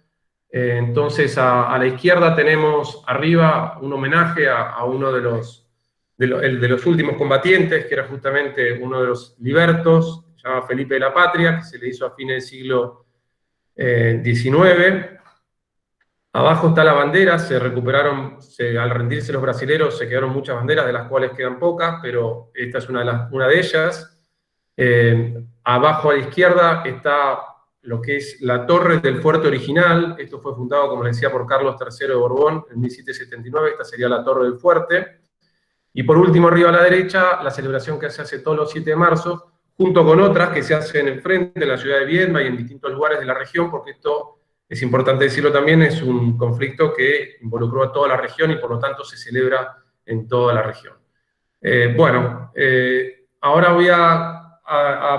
Entonces, a la izquierda tenemos arriba un homenaje a uno de los últimos combatientes, que era justamente uno de los libertos, se llama Felipe de la Patria, que se le hizo a fines del siglo XIX. Abajo está la bandera, se recuperaron, al rendirse los brasileros se quedaron muchas banderas, de las cuales quedan pocas, pero esta es una de ellas. Abajo a la izquierda está lo que es la torre del fuerte original. Esto fue fundado, como les decía, por Carlos III de Borbón en 1779, esta sería la torre del fuerte. Y por último, arriba a la derecha, la celebración que se hace todos los 7 de marzo, junto con otras que se hacen enfrente, en la ciudad de Viedma y en distintos lugares de la región, porque esto, es importante decirlo también, es un conflicto que involucró a toda la región y por lo tanto se celebra en toda la región. Ahora voy a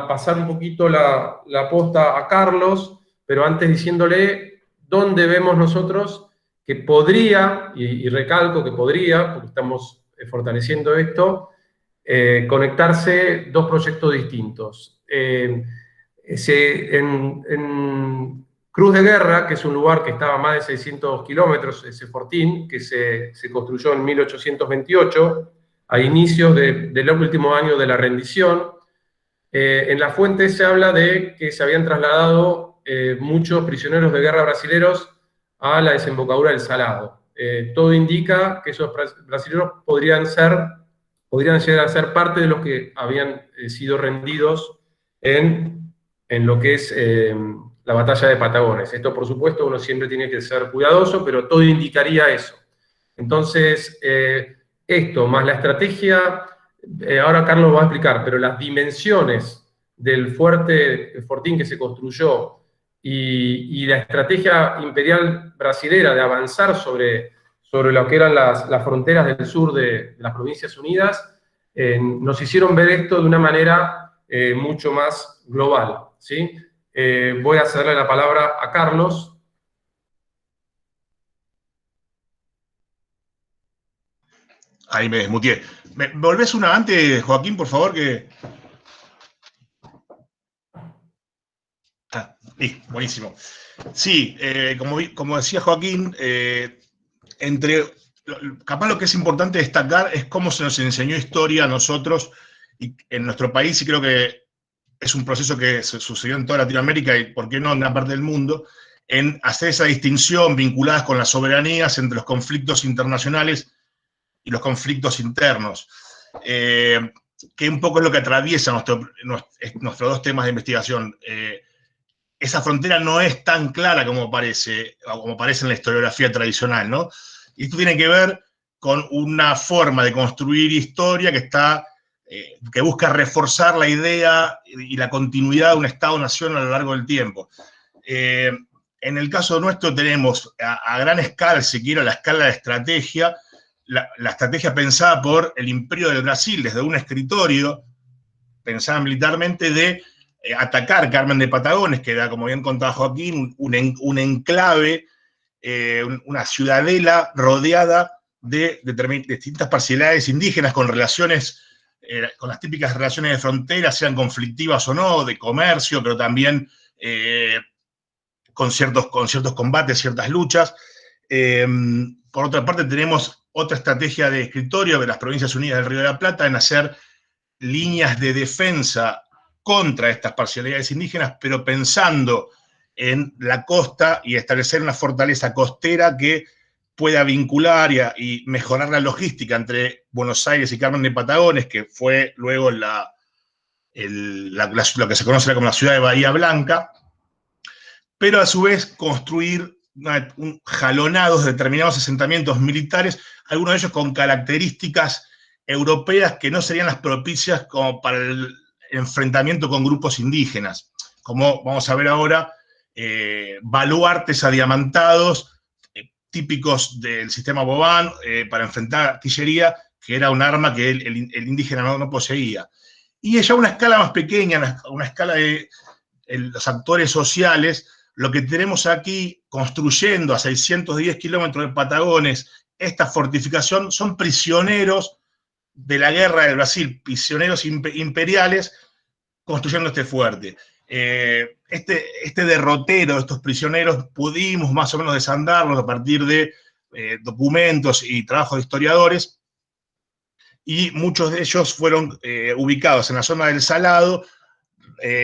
pasar un poquito la posta a Carlos, pero antes diciéndole dónde vemos nosotros que podría, y recalco que podría, porque estamos fortaleciendo esto, conectarse dos proyectos distintos. En Cruz de Guerra, que es un lugar que estaba a más de 600 kilómetros, ese fortín, que se construyó en 1828, a inicios del último año de la rendición. En la fuente se habla de que se habían trasladado muchos prisioneros de guerra brasileños a la desembocadura del Salado. Todo indica que esos brasileños podrían llegar a ser parte de los que habían sido rendidos en lo que es la batalla de Patagones. Esto, por supuesto, uno siempre tiene que ser cuidadoso, pero todo indicaría eso. Entonces, esto, más la estrategia, ahora Carlos va a explicar, pero las dimensiones del fortín que se construyó y la estrategia imperial brasilera de avanzar sobre lo que eran las fronteras del sur de las Provincias Unidas, nos hicieron ver esto de una manera mucho más global, ¿sí? Voy a cederle la palabra a Carlos. Ahí me desmuteé. ¿Me volvés una antes, Joaquín, por favor? Buenísimo. Sí, como decía Joaquín, capaz lo que es importante destacar es cómo se nos enseñó historia a nosotros y en nuestro país, y creo que es un proceso que sucedió en toda Latinoamérica y, por qué no, en gran parte del mundo, en hacer esa distinción vinculadas con las soberanías entre los conflictos internacionales y los conflictos internos, que un poco es lo que atraviesa nuestros dos temas de investigación. Esa frontera no es tan clara como parece en la historiografía tradicional, ¿no? Y esto tiene que ver con una forma de construir historia que busca reforzar la idea y la continuidad de un Estado-nación a lo largo del tiempo. En el caso nuestro tenemos a gran escala, si quiero, a la escala de estrategia, la estrategia pensada por el Imperio del Brasil desde un escritorio, pensada militarmente, de atacar Carmen de Patagones, que era, como bien contaba Joaquín, un enclave, una ciudadela rodeada de distintas parcialidades indígenas con relaciones, con las típicas relaciones de frontera, sean conflictivas o no, de comercio, pero también con ciertos combates, ciertas luchas. Por otra parte, tenemos otra estrategia de escritorio de las Provincias Unidas del Río de la Plata en hacer líneas de defensa contra estas parcialidades indígenas, pero pensando en la costa y establecer una fortaleza costera que pueda vincular y mejorar la logística entre Buenos Aires y Carmen de Patagones, que fue luego lo que se conoce como la ciudad de Bahía Blanca, pero a su vez construir jalonados de determinados asentamientos militares, algunos de ellos con características europeas que no serían las propicias como para el enfrentamiento con grupos indígenas, como vamos a ver ahora, baluartes adiamantados, típicos del sistema Vauban, para enfrentar artillería, que era un arma que el indígena no poseía. Y ya a una escala más pequeña, una escala de los actores sociales, lo que tenemos aquí, construyendo a 610 kilómetros de Patagones esta fortificación, son prisioneros de la guerra del Brasil, prisioneros imperiales, construyendo este fuerte. Este derrotero de estos prisioneros pudimos más o menos desandarlos a partir de documentos y trabajos de historiadores, y muchos de ellos fueron ubicados en la zona del Salado,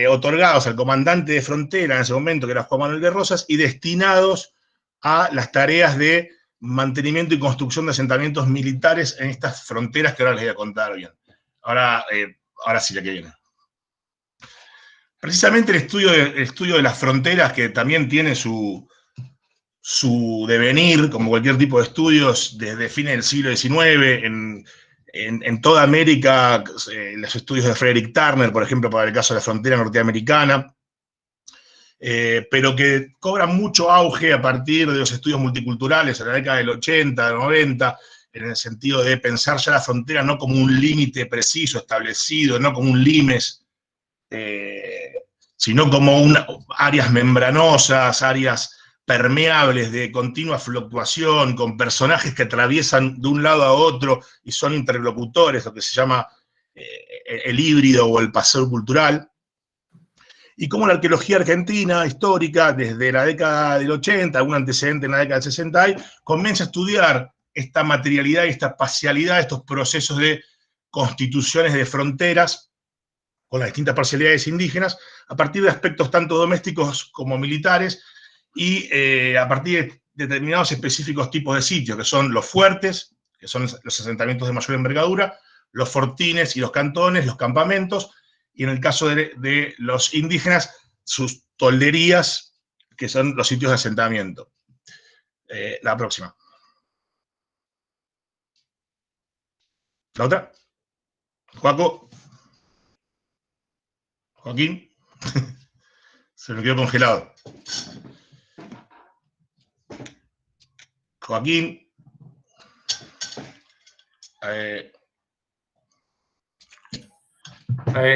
otorgados al comandante de frontera en ese momento, que era Juan Manuel de Rosas, y destinados a las tareas de mantenimiento y construcción de asentamientos militares en estas fronteras que ahora les voy a contar bien. Ahora sí, la que viene. Precisamente el estudio de las fronteras, que también tiene su devenir, como cualquier tipo de estudios, desde fines del siglo XIX, en toda América, los estudios de Frederick Turner, por ejemplo, para el caso de la frontera norteamericana, pero que cobran mucho auge a partir de los estudios multiculturales en la década del 80, del 90, en el sentido de pensar ya la frontera no como un límite preciso, establecido, no como un limes, sino como áreas membranosas, áreas permeables de continua fluctuación, con personajes que atraviesan de un lado a otro y son interlocutores, lo que se llama el híbrido o el paseo cultural. Y como la arqueología argentina histórica, desde la década del 80, algún antecedente en la década del 60, comienza a estudiar esta materialidad y esta espacialidad, estos procesos de constituciones de fronteras con las distintas parcialidades indígenas, a partir de aspectos tanto domésticos como militares, y a partir de determinados específicos tipos de sitios, que son los fuertes, que son los asentamientos de mayor envergadura, los fortines y los cantones, los campamentos, y en el caso de los indígenas, sus tolderías, que son los sitios de asentamiento. La próxima. ¿La otra? Joaco. Joaquín. Se me quedó congelado. Joaquín.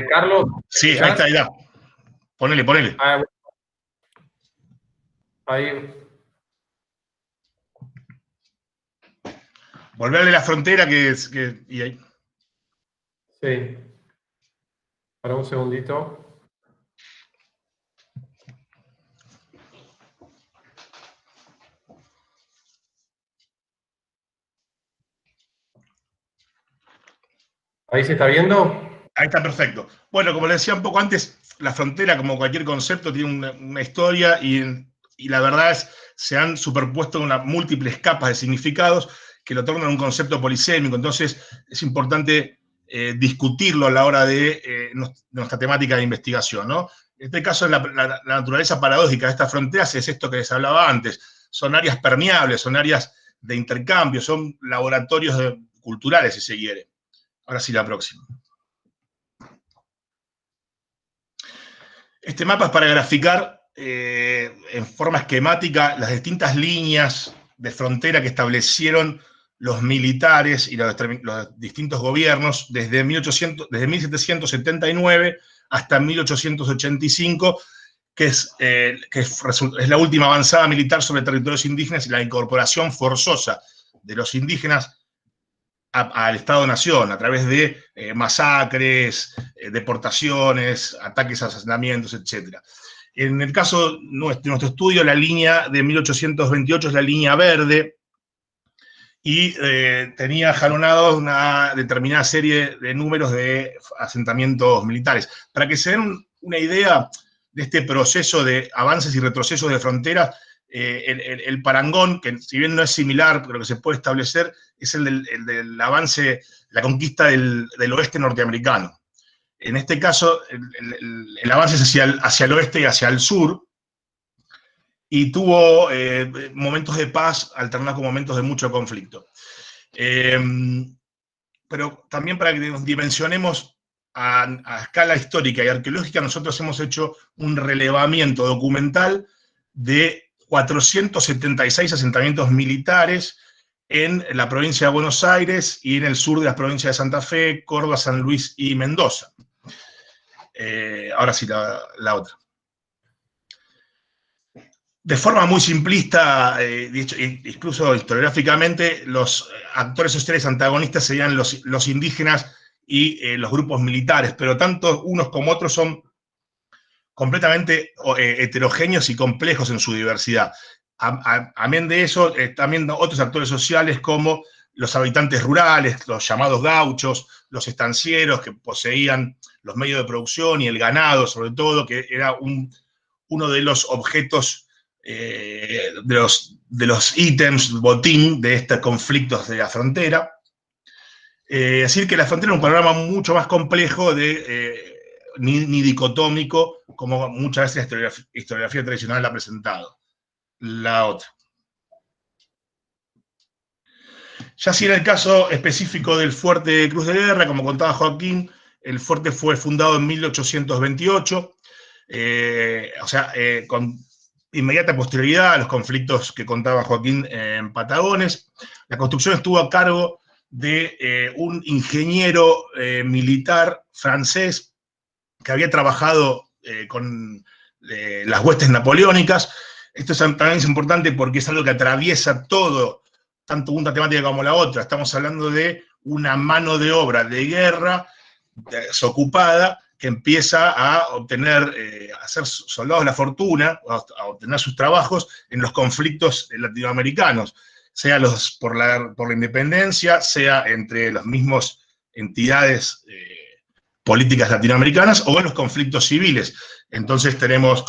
Carlos. Sí, ahí está, ahí está. Ponele. Ahí. Volverle a la frontera y ahí. Sí. Para un segundito. ¿Ahí se está viendo? Ahí está perfecto. Bueno, como les decía un poco antes, la frontera, como cualquier concepto, tiene una historia y la verdad es se han superpuesto múltiples capas de significados que lo tornan un concepto polisémico. Entonces es importante discutirlo a la hora de nuestra temática de investigación, ¿no? En este caso, la naturaleza paradójica de estas fronteras es esto que les hablaba antes. Son áreas permeables, son áreas de intercambio, son laboratorios culturales, si se quiere. Ahora sí, la próxima. Este mapa es para graficar en forma esquemática las distintas líneas de frontera que establecieron los militares y los distintos gobiernos desde 1779 hasta 1885, que es la última avanzada militar sobre territorios indígenas y la incorporación forzosa de los indígenas al Estado-Nación, a través de masacres, deportaciones, ataques a asentamientos, etc. En el caso de nuestro estudio, la línea de 1828 es la línea verde, y tenía jalonados una determinada serie de números de asentamientos militares. Para que se den una idea de este proceso de avances y retrocesos de fronteras, el parangón, que si bien no es similar, pero que se puede establecer, es el del avance, la conquista del oeste norteamericano. En este caso, el avance es hacia el oeste y hacia el sur, y tuvo momentos de paz alternados con momentos de mucho conflicto. Pero también para que nos dimensionemos a escala histórica y arqueológica, nosotros hemos hecho un relevamiento documental de 476 asentamientos militares en la provincia de Buenos Aires y en el sur de las provincias de Santa Fe, Córdoba, San Luis y Mendoza. Ahora sí, la otra. De forma muy simplista, incluso historiográficamente, los actores sociales antagonistas serían los indígenas y los grupos militares, pero tanto unos como otros son completamente heterogéneos y complejos en su diversidad. Amén de eso, también otros actores sociales como los habitantes rurales, los llamados gauchos, los estancieros que poseían los medios de producción y el ganado, sobre todo, que era uno de los objetos de los ítems, botín de estos conflictos de la frontera. Decir que la frontera es un panorama mucho más complejo, ni dicotómico, como muchas veces la historiografía tradicional la ha presentado. La otra. Ya si en el caso específico del fuerte Cruz de Guerra, como contaba Joaquín, el fuerte fue fundado en 1828, con inmediata posterioridad a los conflictos que contaba Joaquín en Patagones. La construcción estuvo a cargo de un ingeniero militar francés que había trabajado con las huestes napoleónicas. Esto también es importante porque es algo que atraviesa todo, tanto una temática como la otra. Estamos hablando de una mano de obra de guerra desocupada que empieza a obtener, a ser soldados de la fortuna, a obtener sus trabajos en los conflictos latinoamericanos, sea por la independencia, sea entre las mismas entidades políticas latinoamericanas o en los conflictos civiles. Entonces tenemos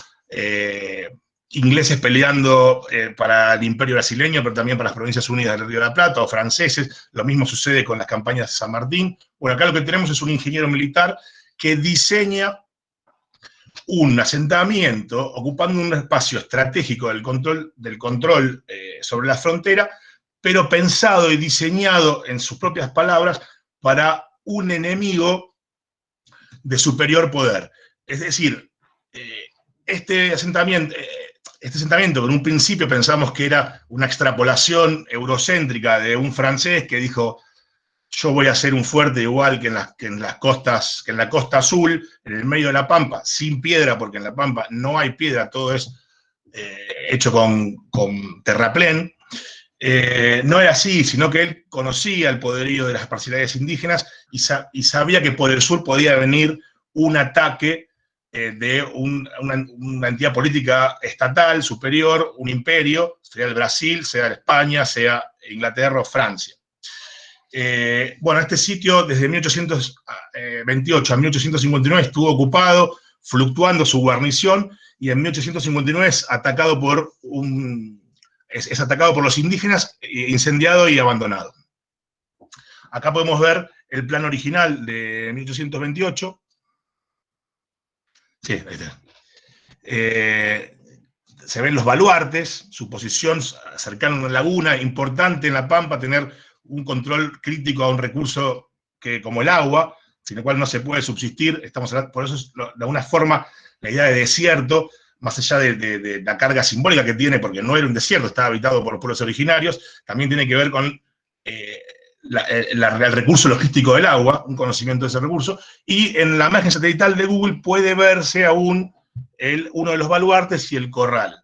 ingleses peleando para el Imperio brasileño, pero también para las Provincias Unidas del Río de la Plata, o franceses. Lo mismo sucede con las campañas de San Martín. Bueno, acá lo que tenemos es un ingeniero militar que diseña un asentamiento ocupando un espacio estratégico del control sobre la frontera, pero pensado y diseñado, en sus propias palabras, para un enemigo de superior poder. Es decir, este asentamiento, que en un principio pensamos que era una extrapolación eurocéntrica de un francés que dijo: yo voy a hacer un fuerte igual que en la costa azul, en el medio de la Pampa, sin piedra, porque en la Pampa no hay piedra, todo es hecho con terraplén. No era así, sino que él conocía el poderío de las parcialidades indígenas y sabía que por el sur podía venir un ataque de una entidad política estatal superior, un imperio, sea el Brasil, sea España, sea Inglaterra o Francia. Bueno, este sitio desde 1828 a 1859 estuvo ocupado, fluctuando su guarnición, y en 1859 es atacado por los indígenas, incendiado y abandonado. Acá podemos ver el plan original de 1828. Sí, ahí está. Se ven los baluartes, su posición cercana a una laguna, importante en la Pampa, tener un control crítico a un recurso como el agua, sin el cual no se puede subsistir. Estamos hablando, por eso es, de alguna forma, la idea de desierto, más allá de la carga simbólica que tiene, porque no era un desierto, estaba habitado por los pueblos originarios, también tiene que ver con el recurso logístico del agua, un conocimiento de ese recurso, y en la imagen satelital de Google puede verse aún uno de los baluartes y el corral.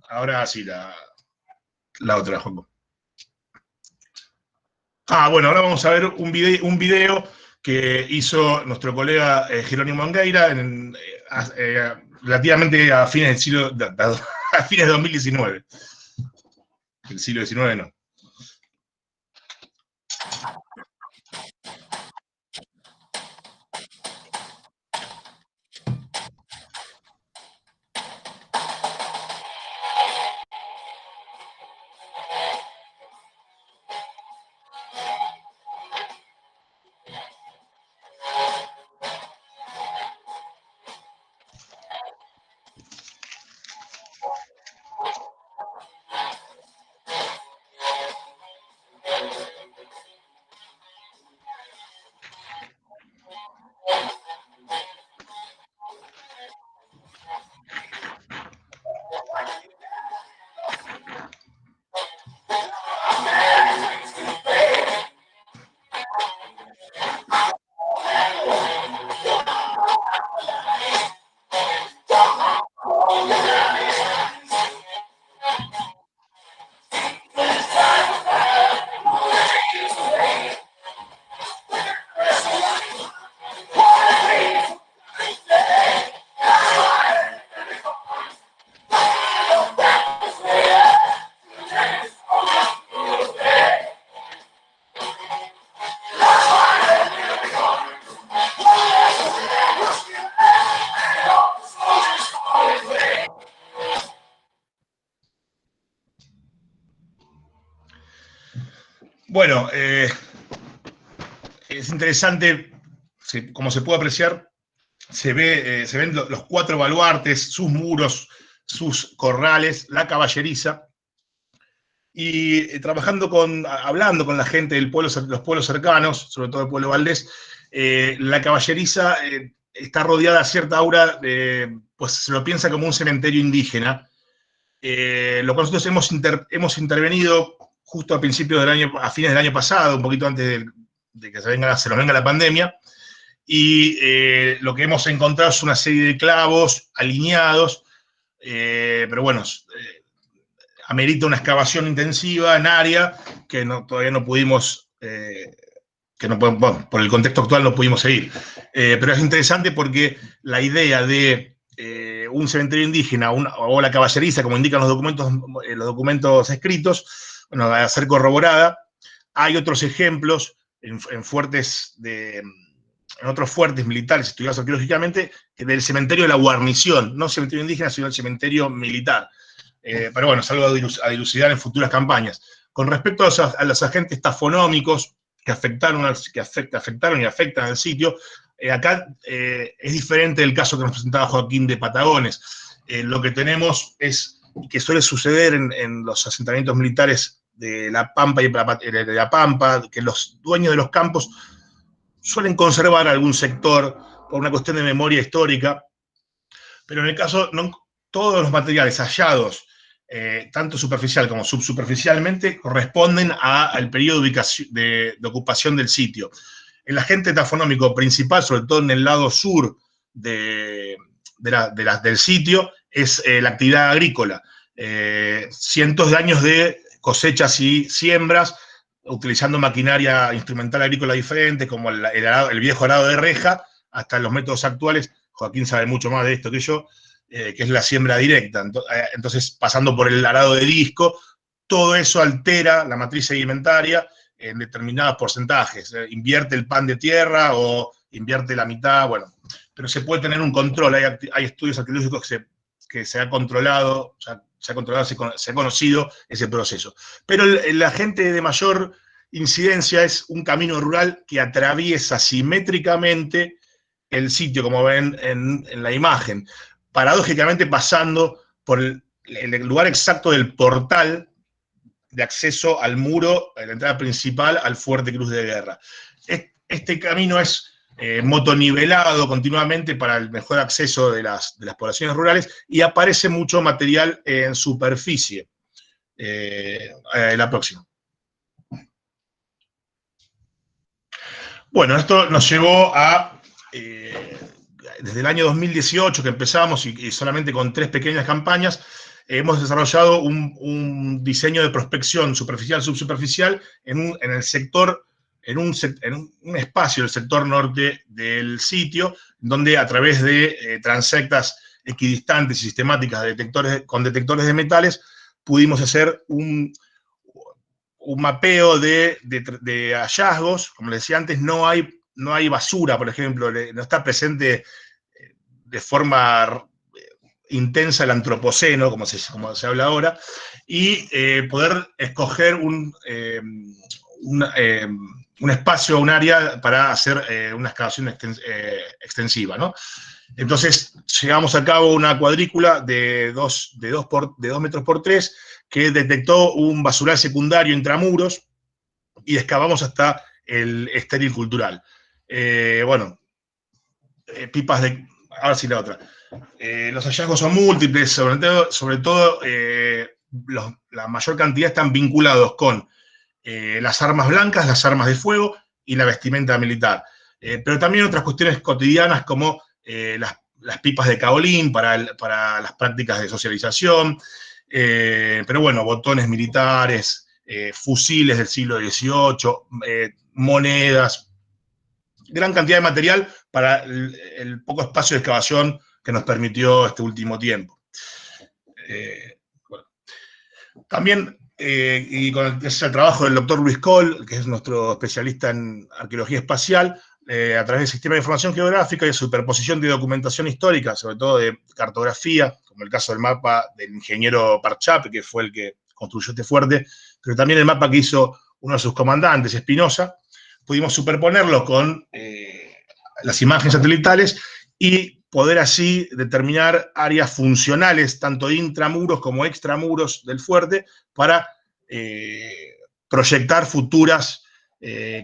Ahora sí, la otra, Joco. Bueno, ahora vamos a ver un video que hizo nuestro colega Jerónimo Angueira relativamente a fines del siglo, a fines de 2019. El siglo XIX no. Bueno, es interesante, como se puede apreciar, se ven los 4 baluartes, sus muros, sus corrales, la caballeriza, y hablando con la gente del pueblo, los pueblos cercanos, sobre todo el pueblo Valdés, la caballeriza está rodeada a cierta aura, pues se lo piensa como un cementerio indígena, lo cual nosotros hemos intervenido justo a principios del año, a fines del año pasado, un poquito antes de que se nos venga la pandemia, y lo que hemos encontrado es una serie de clavos alineados, pero bueno, amerita una excavación intensiva en área que todavía no pudimos, por el contexto actual no pudimos seguir. Pero es interesante porque la idea de un cementerio indígena o la caballeriza, como indican los documentos escritos, bueno, va a ser corroborada. Hay otros ejemplos en otros fuertes militares estudiados arqueológicamente del cementerio de la guarnición, no cementerio indígena, sino el cementerio militar. Pero bueno, es algo a dilucidar en futuras campañas. Con respecto a los agentes tafonómicos que afectaron y afectan al sitio, acá es diferente del caso que nos presentaba Joaquín de Patagones. Lo que tenemos es, que suele suceder en los asentamientos militares de La Pampa, que los dueños de los campos suelen conservar algún sector por una cuestión de memoria histórica, pero en el caso, todos los materiales hallados, tanto superficial como subsuperficialmente, corresponden al periodo de ocupación del sitio. El agente tafonómico principal, sobre todo en el lado sur del sitio, es la actividad agrícola. Cientos de años de cosechas y siembras, utilizando maquinaria instrumental agrícola diferente, como el viejo arado de reja, hasta los métodos actuales. Joaquín sabe mucho más de esto que yo, que es la siembra directa. Entonces, pasando por el arado de disco, todo eso altera la matriz sedimentaria en determinados porcentajes. Invierte el pan de tierra o invierte la mitad, bueno. Pero se puede tener un control. Hay estudios arqueológicos que se ha controlado, se ha conocido ese proceso. Pero el agente de mayor incidencia es un camino rural que atraviesa simétricamente el sitio, como ven en la imagen, paradójicamente pasando por el lugar exacto del portal de acceso al muro, a la entrada principal al Fuerte Cruz de Guerra. Este camino es motonivelado continuamente para el mejor acceso de las poblaciones rurales, y aparece mucho material en superficie. La próxima. Bueno, esto nos llevó a, desde el año 2018 que empezamos y solamente con 3 pequeñas campañas, hemos desarrollado un diseño de prospección superficial, subsuperficial en el sector, en un espacio del sector norte del sitio, donde a través de transectas equidistantes y sistemáticas con detectores de metales, pudimos hacer un mapeo de hallazgos. Como les decía antes, no hay basura, por ejemplo, no está presente de forma intensa el antropoceno, como se habla ahora, y poder escoger un espacio, un área para hacer una excavación extensiva, ¿no? Entonces, llevamos a cabo una cuadrícula de 2 metros por 3 que detectó un basural secundario intramuros y excavamos hasta el estéril cultural. Pipas de... Ahora sí la otra. Los hallazgos son múltiples, sobre todo la mayor cantidad están vinculados con las armas blancas, las armas de fuego y la vestimenta militar. Pero también otras cuestiones cotidianas como las pipas de caolín para las prácticas de socialización, pero bueno, botones militares, fusiles del siglo XVIII, monedas, gran cantidad de material para el poco espacio de excavación que nos permitió este último tiempo. También, y gracias al trabajo del doctor Luis Coll, que es nuestro especialista en arqueología espacial, a través del sistema de información geográfica y de superposición de documentación histórica, sobre todo de cartografía, como el caso del mapa del ingeniero Parchape, que fue el que construyó este fuerte, pero también el mapa que hizo uno de sus comandantes, Espinosa, pudimos superponerlo con las imágenes satelitales y poder así determinar áreas funcionales, tanto intramuros como extramuros del fuerte, para proyectar futuras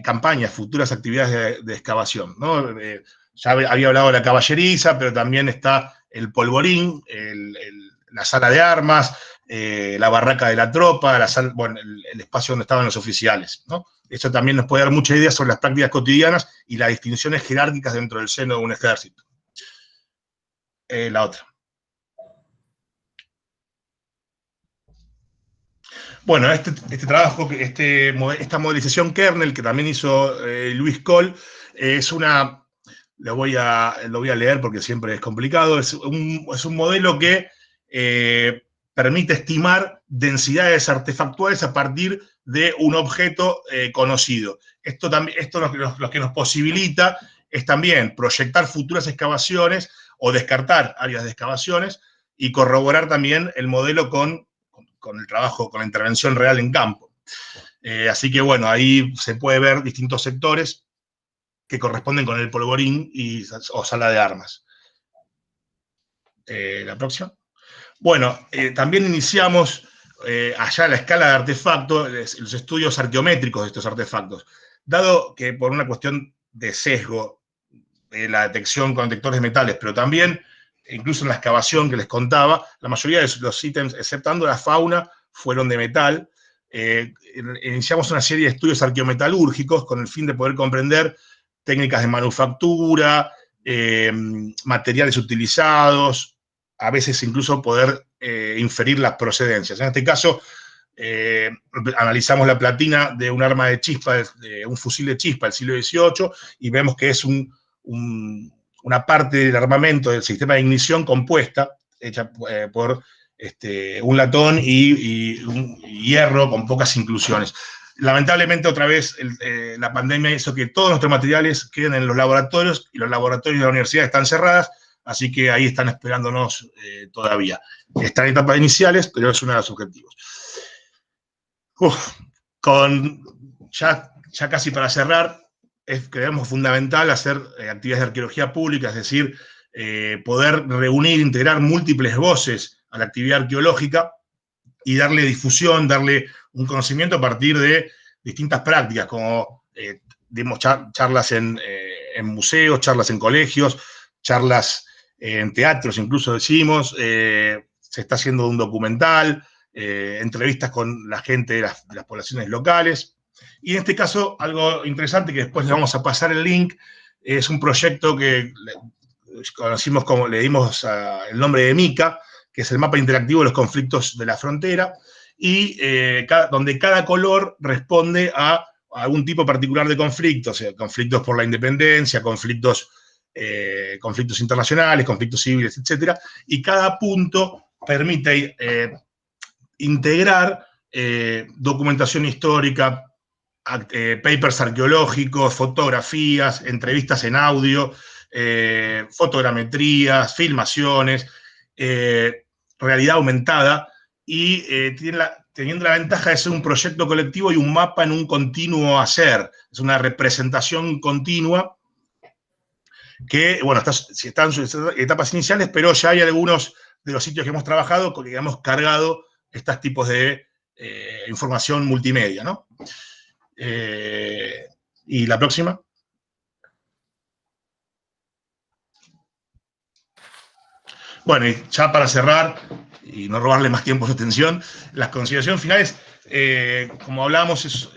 campañas, futuras actividades de excavación, ¿no? Ya había hablado de la caballeriza, pero también está el polvorín, la sala de armas, la barraca de la tropa, el espacio donde estaban los oficiales, ¿no? Eso también nos puede dar mucha idea sobre las prácticas cotidianas y las distinciones jerárquicas dentro del seno de un ejército. La otra. Bueno, este trabajo, esta modelización kernel que también hizo Luis Coll, es una... Lo voy a leer porque siempre es complicado. Es un modelo que permite estimar densidades artefactuales a partir de un objeto conocido. Esto lo que nos posibilita es también proyectar futuras excavaciones o descartar áreas de excavaciones y corroborar también el modelo con el trabajo, con la intervención real en campo. Así que bueno, ahí se puede ver distintos sectores que corresponden con el polvorín o sala de armas. La próxima. Bueno, también iniciamos allá a la escala de artefactos, los estudios arqueométricos de estos artefactos. Dado que por una cuestión de sesgo, la detección con detectores de metales, pero también, incluso en la excavación que les contaba, la mayoría de los ítems, exceptando la fauna, fueron de metal. Iniciamos una serie de estudios arqueometalúrgicos con el fin de poder comprender técnicas de manufactura, materiales utilizados, a veces incluso poder inferir las procedencias. En este caso, analizamos la platina de un arma de chispa, de un fusil de chispa del siglo XVIII, y vemos que es una parte del armamento del sistema de ignición compuesta, hecha por un latón y un hierro con pocas inclusiones. Lamentablemente, otra vez, la pandemia hizo que todos nuestros materiales queden en los laboratorios, y los laboratorios de la universidad están cerradas, así que ahí están esperándonos todavía. Están en etapas iniciales, pero es uno de los objetivos. Ya casi para cerrar, creemos fundamental hacer actividades de arqueología pública, es decir, poder reunir, integrar múltiples voces a la actividad arqueológica y darle difusión, darle un conocimiento a partir de distintas prácticas, como dimos charlas en museos, charlas en colegios, charlas en teatros, incluso decimos, se está haciendo un documental, entrevistas con la gente de las poblaciones locales. Y en este caso, algo interesante que después le vamos a pasar el link, es un proyecto que conocimos como, le dimos el nombre de MICA, que es el mapa interactivo de los conflictos de la frontera, y donde cada color responde a algún tipo particular de conflictos, o sea, conflictos por la independencia, conflictos internacionales, conflictos civiles, etc. Y cada punto permite integrar documentación histórica, papers arqueológicos, fotografías, entrevistas en audio, fotogrametrías, filmaciones, realidad aumentada, y teniendo la ventaja de ser un proyecto colectivo y un mapa en un continuo hacer. Es una representación continua que, bueno, está en sus etapas iniciales, pero ya hay algunos de los sitios que hemos trabajado con que hemos cargado estos tipos de información multimedia, ¿no? Y la próxima. Bueno, y ya para cerrar, y no robarle más tiempo su atención, las consideraciones finales, como hablábamos,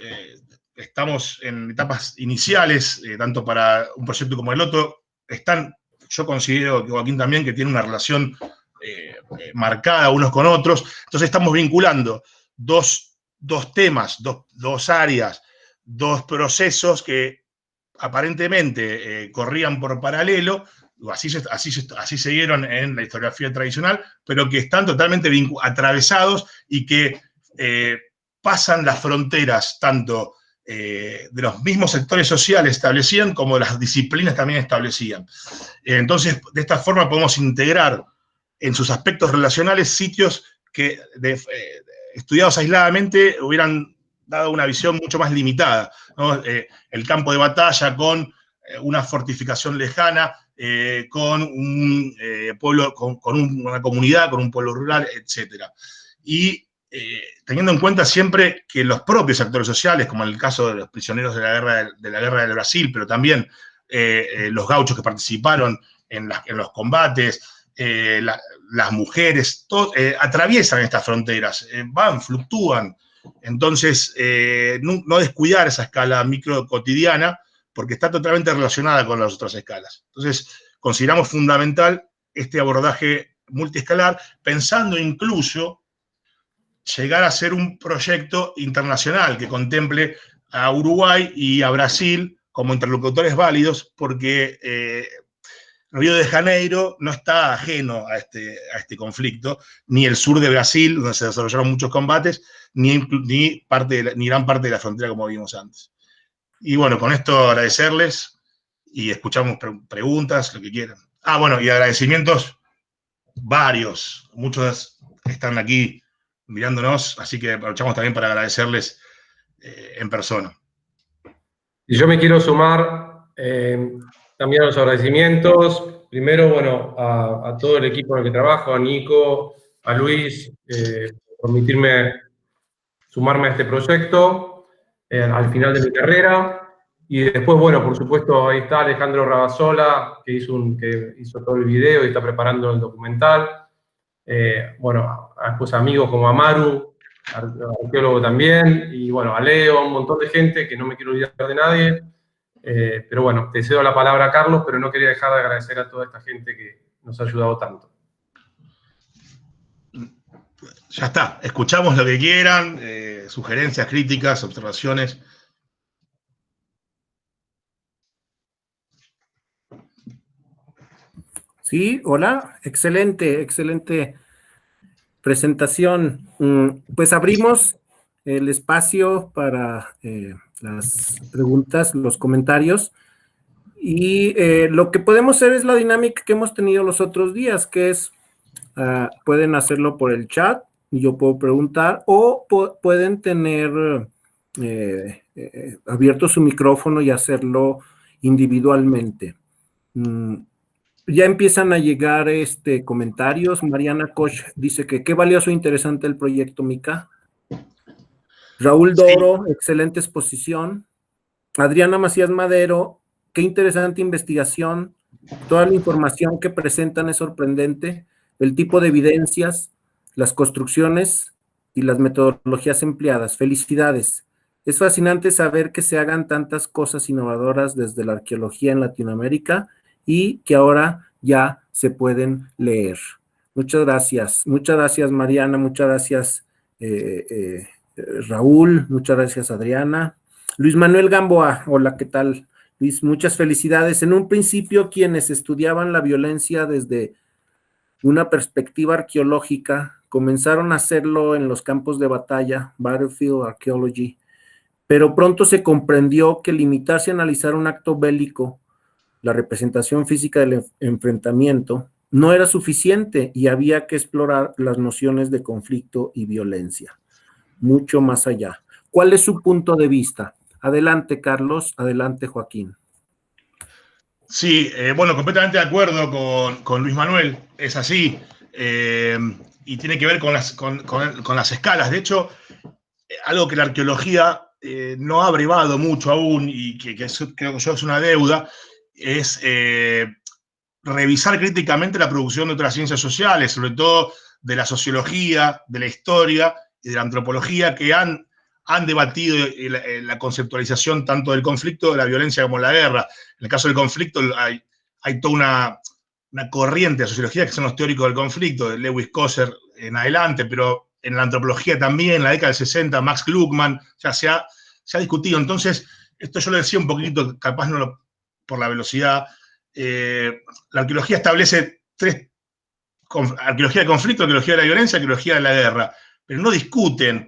estamos en etapas iniciales, tanto para un proyecto como el otro. Yo considero, que Joaquín también, que tiene una relación marcada unos con otros. Entonces estamos vinculando dos temas, dos áreas, dos procesos que aparentemente corrían por paralelo, así se dieron en la historiografía tradicional, pero que están totalmente atravesados y que pasan las fronteras tanto de los mismos sectores sociales establecían como de las disciplinas también establecían. Entonces, de esta forma podemos integrar en sus aspectos relacionales sitios que estudiados aisladamente hubieran dado una visión mucho más limitada, ¿no? El campo de batalla con una fortificación lejana, con un pueblo, con una comunidad, con un pueblo rural, etc. Y teniendo en cuenta siempre que los propios actores sociales, como en el caso de los prisioneros de la guerra del Brasil, pero también los gauchos que participaron en los combates, las mujeres, atraviesan estas fronteras, fluctúan. Entonces, no descuidar esa escala micro cotidiana, porque está totalmente relacionada con las otras escalas. Entonces, consideramos fundamental este abordaje multiescalar, pensando incluso llegar a ser un proyecto internacional que contemple a Uruguay y a Brasil como interlocutores válidos, porque Río de Janeiro no está ajeno a este conflicto, ni el sur de Brasil, donde se desarrollaron muchos combates, ni gran parte de la frontera, como vimos antes. Y bueno, con esto agradecerles y escuchamos preguntas, lo que quieran. Bueno, y agradecimientos varios. Muchos están aquí mirándonos, así que aprovechamos también para agradecerles en persona. Y yo me quiero sumar también a los agradecimientos. Primero, bueno, a todo el equipo en el que trabajo, a Nico, a Luis, por permitirme sumarme a este proyecto al final de mi carrera. Y después, bueno, por supuesto, ahí está Alejandro Rabasola, que hizo todo el video y está preparando el documental. Bueno, después amigos como Amaru, arqueólogo también, y bueno, a Leo, un montón de gente, que no me quiero olvidar de nadie. Pero bueno, te cedo la palabra a Carlos, pero no quería dejar de agradecer a toda esta gente que nos ha ayudado tanto. Ya está, escuchamos lo que quieran, sugerencias, críticas, observaciones. Sí, hola, excelente presentación. Pues abrimos el espacio para las preguntas, los comentarios, y lo que podemos hacer es la dinámica que hemos tenido los otros días, que es, pueden hacerlo por el chat, y yo puedo preguntar, o pueden tener abierto su micrófono y hacerlo individualmente. Ya empiezan a llegar comentarios. Mariana Koch dice que qué valioso e interesante el proyecto MICA. Raúl Doro, sí. Excelente exposición. Adriana Macías Madero, qué interesante investigación. Toda la información que presentan es sorprendente. El tipo de evidencias, las construcciones y las metodologías empleadas. Felicidades. Es fascinante saber que se hagan tantas cosas innovadoras desde la arqueología en Latinoamérica y que ahora ya se pueden leer. Muchas gracias Mariana, muchas gracias Raúl, muchas gracias Adriana. Luis Manuel Gamboa, hola, ¿qué tal? Luis, muchas felicidades. En un principio, quienes estudiaban la violencia desde una perspectiva arqueológica comenzaron a hacerlo en los campos de batalla, Battlefield Archaeology, pero pronto se comprendió que limitarse a analizar un acto bélico, la representación física del enfrentamiento, no era suficiente y había que explorar las nociones de conflicto y violencia, mucho más allá. ¿Cuál es su punto de vista? Adelante, Carlos, adelante, Joaquín. Sí, bueno, completamente de acuerdo con Luis Manuel, es así, y tiene que ver con las escalas. De hecho, algo que la arqueología no ha brevado mucho aún y que creo que yo es una deuda, es revisar críticamente la producción de otras ciencias sociales, sobre todo de la sociología, de la historia y de la antropología, que han debatido la conceptualización tanto del conflicto, de la violencia como de la guerra. En el caso del conflicto hay toda una corriente de sociología que son los teóricos del conflicto, de Lewis Coser en adelante, pero en la antropología también, en la década del 60, Max Gluckman, ya se ha discutido. Entonces, esto yo lo decía un poquito, capaz no por la velocidad. La arqueología establece arqueología de conflicto, arqueología de la violencia, arqueología de la guerra, pero no discuten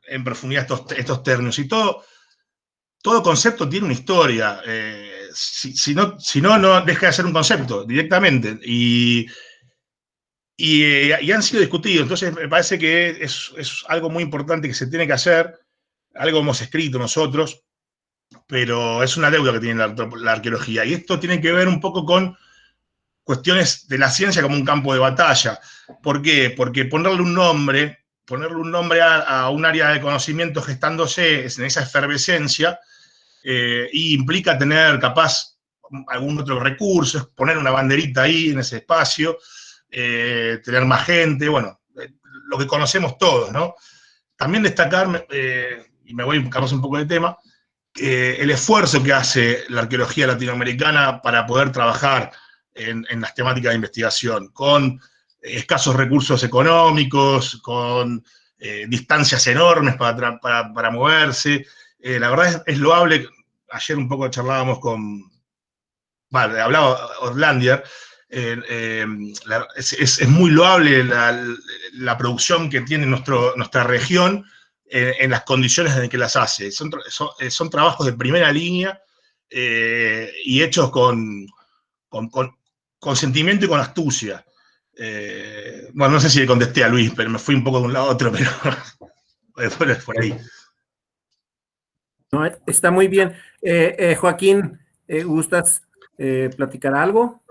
en profundidad estos términos, y todo concepto tiene una historia. Si no, no deja de ser un concepto directamente, y han sido discutidos. Entonces me parece que es algo muy importante que se tiene que hacer, algo hemos escrito nosotros, pero es una deuda que tiene la arqueología, y esto tiene que ver un poco con cuestiones de la ciencia como un campo de batalla. ¿Por qué? Porque ponerle un nombre a un área de conocimiento gestándose en esa efervescencia, y implica tener capaz algún otro recurso, poner una banderita ahí en ese espacio, tener más gente, bueno, lo que conocemos todos, ¿no? También destacar, y me voy capaz un poco de tema, el esfuerzo que hace la arqueología latinoamericana para poder trabajar en las temáticas de investigación, con escasos recursos económicos, con distancias enormes para moverse. La verdad es loable. Ayer un poco charlábamos hablaba Orlandier, es muy loable la producción que tiene nuestra región en las condiciones en que las hace. Son trabajos de primera línea, y hechos con sentimiento y con astucia. Bueno, no sé si le contesté a Luis, pero me fui un poco de un lado a otro, pero por ahí. No, está muy bien. Joaquín, ¿gustas platicar algo?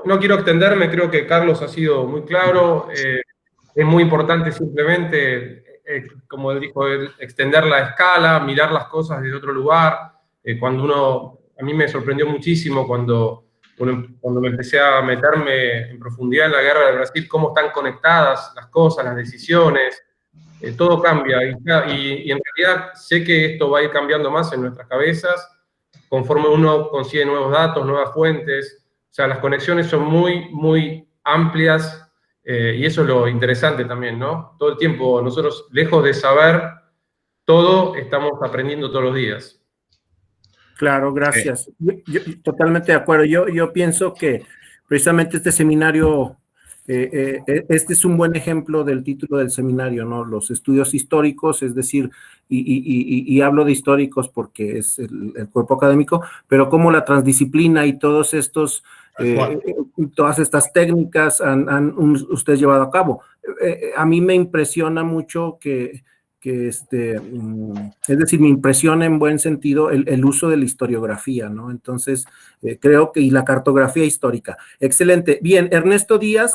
No quiero extenderme, creo que Carlos ha sido muy claro. Es muy importante simplemente, como él dijo, extender la escala, mirar las cosas desde otro lugar. A mí me sorprendió muchísimo cuando me empecé a meterme en profundidad en la guerra de Brasil, cómo están conectadas las cosas, las decisiones, todo cambia. Y en realidad sé que esto va a ir cambiando más en nuestras cabezas, conforme uno consigue nuevos datos, nuevas fuentes. O sea, las conexiones son muy, muy amplias, y eso es lo interesante también, ¿no? Todo el tiempo nosotros, lejos de saber todo, estamos aprendiendo todos los días. Claro, gracias. Yo totalmente de acuerdo. Yo pienso que precisamente este seminario, este es un buen ejemplo del título del seminario, ¿no? Los estudios históricos, es decir, y hablo de históricos porque es el cuerpo académico, pero como la transdisciplina y todos estos, todas estas técnicas han ustedes llevado a cabo. A mí me impresiona mucho es decir, me impresiona en buen sentido el uso de la historiografía, ¿no? Entonces, creo que, y la cartografía histórica. Excelente. Bien, Ernesto Díaz,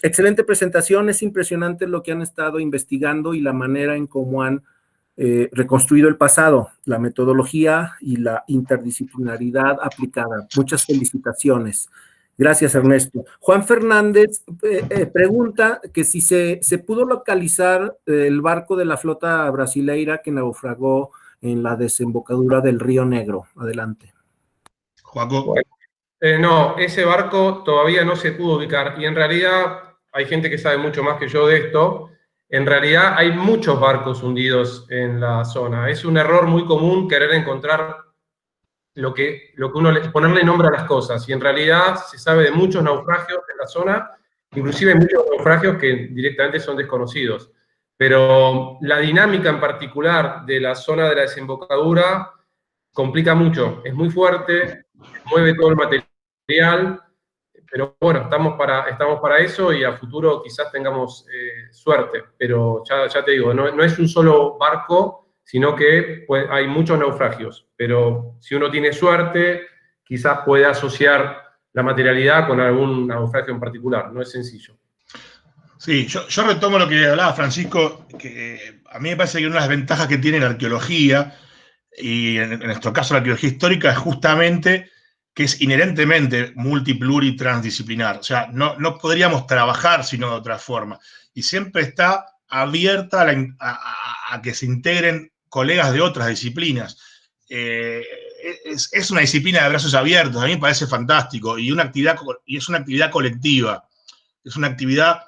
excelente presentación, es impresionante lo que han estado investigando y la manera en cómo han reconstruido el pasado, la metodología y la interdisciplinaridad aplicada. Muchas felicitaciones. Gracias, Ernesto. Juan Fernández pregunta que si se pudo localizar el barco de la flota brasileira que naufragó en la desembocadura del Río Negro. Adelante. Joaco. Bueno, no, ese barco todavía no se pudo ubicar y en realidad hay gente que sabe mucho más que yo de esto. En realidad hay muchos barcos hundidos en la zona. Es un error muy común querer encontrar lo que uno ponerle nombre a las cosas y en realidad se sabe de muchos naufragios en la zona, inclusive muchos naufragios que directamente son desconocidos. Pero la dinámica en particular de la zona de la desembocadura complica mucho, es muy fuerte, mueve todo el material, pero bueno, estamos para eso y a futuro quizás tengamos suerte, pero ya te digo, no es un solo barco, sino que hay muchos naufragios, pero si uno tiene suerte, quizás puede asociar la materialidad con algún naufragio en particular, no es sencillo. Sí, yo retomo lo que hablaba Francisco, que a mí me parece que una de las ventajas que tiene la arqueología, y en nuestro caso la arqueología histórica, es justamente que es inherentemente multi-pluri-transdisciplinar. O sea, no podríamos trabajar sino de otra forma. Y siempre está abierta a que se integren colegas de otras disciplinas. Es una disciplina de brazos abiertos, a mí me parece fantástico, y es una actividad colectiva. Es una actividad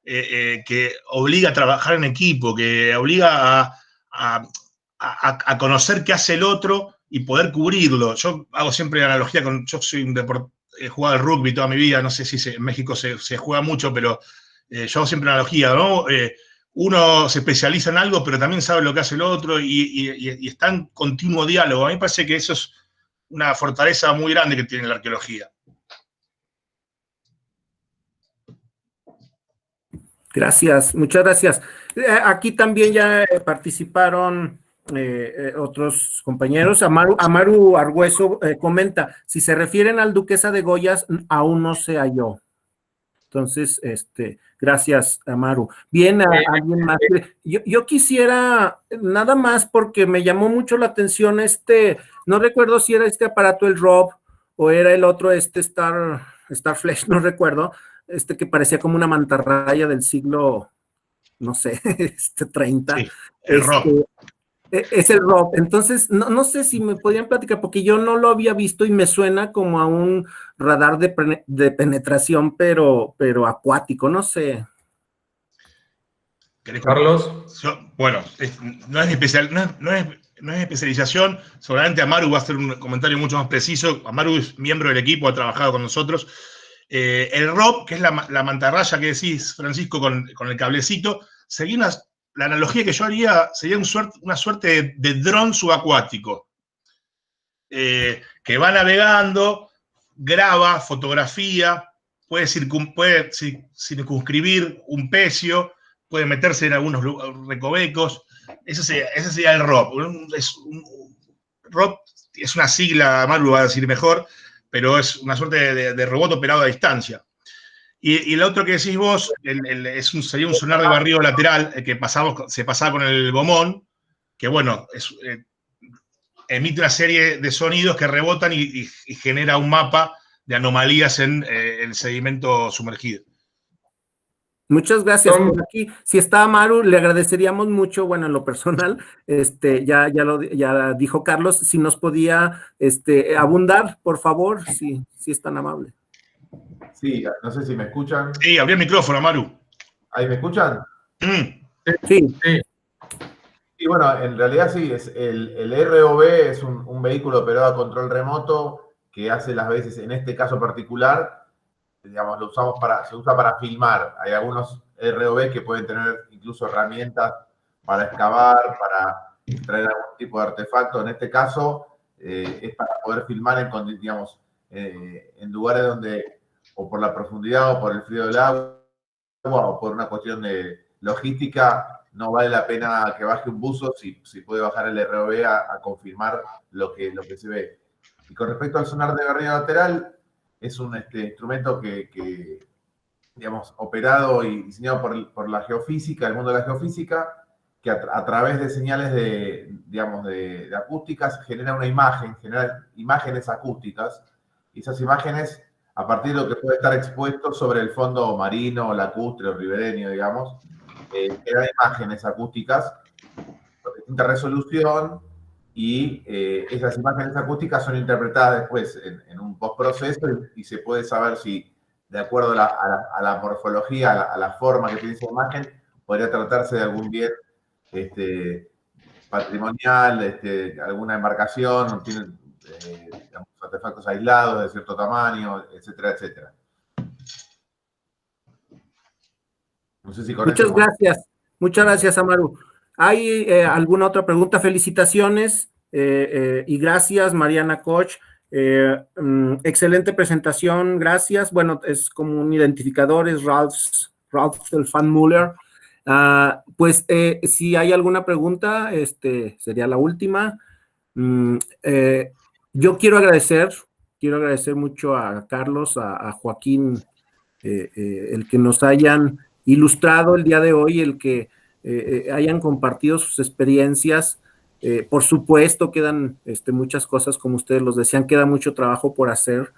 que obliga a trabajar en equipo, que obliga a conocer qué hace el otro y poder cubrirlo. Yo hago siempre la analogía yo soy he jugado al rugby toda mi vida, no sé si en México se juega mucho, pero yo hago siempre la analogía, ¿no? Uno se especializa en algo, pero también sabe lo que hace el otro y está en continuo diálogo. A mí me parece que eso es una fortaleza muy grande que tiene la arqueología. Gracias, muchas gracias. Aquí también ya participaron otros compañeros. Amaru Argüeso comenta, si se refieren al Duquesa de Goyas, aún no se halló. Entonces, gracias, Amaru. Bien, alguien más. Yo quisiera, nada más porque me llamó mucho la atención no recuerdo si era este aparato el Rob o era el otro, Starflash, no recuerdo, que parecía como una mantarraya del siglo, no sé, 30. Sí, el Rob. Es el Rob. Entonces, no sé si me podían platicar, porque yo no lo había visto y me suena como a un radar de penetración, pero acuático, no sé. Carlos. Bueno, no es especialización, seguramente Amaru va a hacer un comentario mucho más preciso. Amaru es miembro del equipo, ha trabajado con nosotros. El Rob, que es la mantarraya que decís, Francisco, con el cablecito, la analogía que yo haría sería una suerte de dron subacuático, que va navegando, graba, fotografía, puede circunscribir un pecio, puede meterse en algunos recovecos. Ese sería el ROP. ROP es una sigla, Maru va a decir mejor, pero es una suerte de robot operado a distancia. Y el otro que decís vos, sería un sonar de barrido lateral que se pasaba con el gomón, que bueno, emite una serie de sonidos que rebotan y genera un mapa de anomalías en el sedimento sumergido. Muchas gracias por aquí. Si está Amaru, le agradeceríamos mucho, bueno, en lo personal, ya dijo Carlos, si nos podía abundar, por favor, si es tan amable. Sí, no sé si me escuchan. Sí, abrí el micrófono, Amaru. ¿Ahí me escuchan? Sí. Y bueno, en realidad sí, el ROV es un vehículo operado a control remoto que hace las veces, en este caso particular, digamos, se usa para filmar. Hay algunos ROV que pueden tener incluso herramientas para excavar, para extraer algún tipo de artefacto. En este caso, es para poder filmar en lugares donde, o por la profundidad, o por el frío del agua, o por una cuestión de logística, no vale la pena que baje un buzo si puede bajar el ROV a confirmar lo que se ve. Y con respecto al sonar de barrido lateral, es un instrumento que digamos, operado y diseñado por la geofísica, el mundo de la geofísica, que a través de señales de acústicas genera una imagen, genera imágenes acústicas, y esas imágenes a partir de lo que puede estar expuesto sobre el fondo marino, lacustre o ribereño, digamos, crear imágenes acústicas de distinta resolución y esas imágenes acústicas son interpretadas después en un postproceso y se puede saber si, de acuerdo a la morfología, a la forma que tiene esa imagen, podría tratarse de algún bien patrimonial, alguna embarcación, tiene digamos, artefactos aislados de cierto tamaño, etcétera, etcétera. No sé si con Muchas esto... gracias. Muchas gracias, Amaru. ¿Hay alguna otra pregunta? Felicitaciones y gracias, Mariana Koch. Excelente presentación, gracias. Bueno, es como un identificador, es Ralph el Fan Muller. Pues si hay alguna pregunta, sería la última. Yo quiero agradecer mucho a Carlos, a Joaquín, el que nos hayan ilustrado el día de hoy, el que hayan compartido sus experiencias. Por supuesto, quedan muchas cosas, como ustedes los decían, queda mucho trabajo por hacer,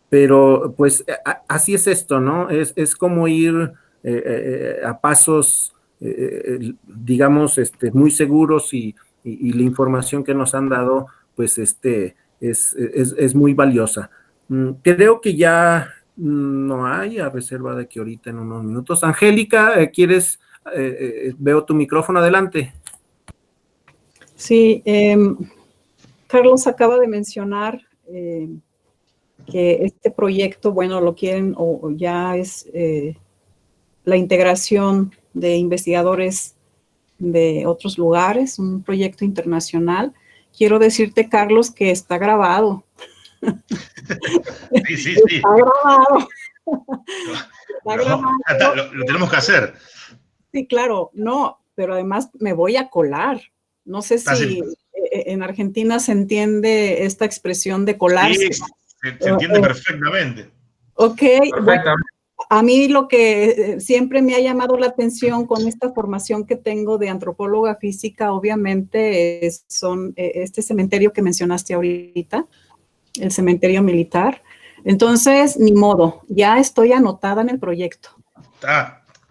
pero pues así es esto, ¿no? Es como ir a pasos, digamos, muy seguros y la información que nos han dado, pues es muy valiosa. Creo que ya no hay, a reserva de que ahorita en unos minutos. Angélica, ¿quieres? Veo tu micrófono, adelante. Sí, Carlos acaba de mencionar que este proyecto, bueno, lo quieren o ya es la integración de investigadores de otros lugares, un proyecto internacional. Quiero decirte, Carlos, que está grabado. Sí. Está grabado. Está grabado. Lo tenemos que hacer. Sí, claro, no, pero además me voy a colar. No sé si en Argentina se entiende esta expresión de colarse. Sí, se entiende perfectamente. Ok, Perfectamente. bueno, a mí lo que siempre me ha llamado la atención con esta formación que tengo de antropóloga física, obviamente, son este cementerio que mencionaste ahorita, el cementerio militar. Entonces, ni modo, ya estoy anotada en el proyecto.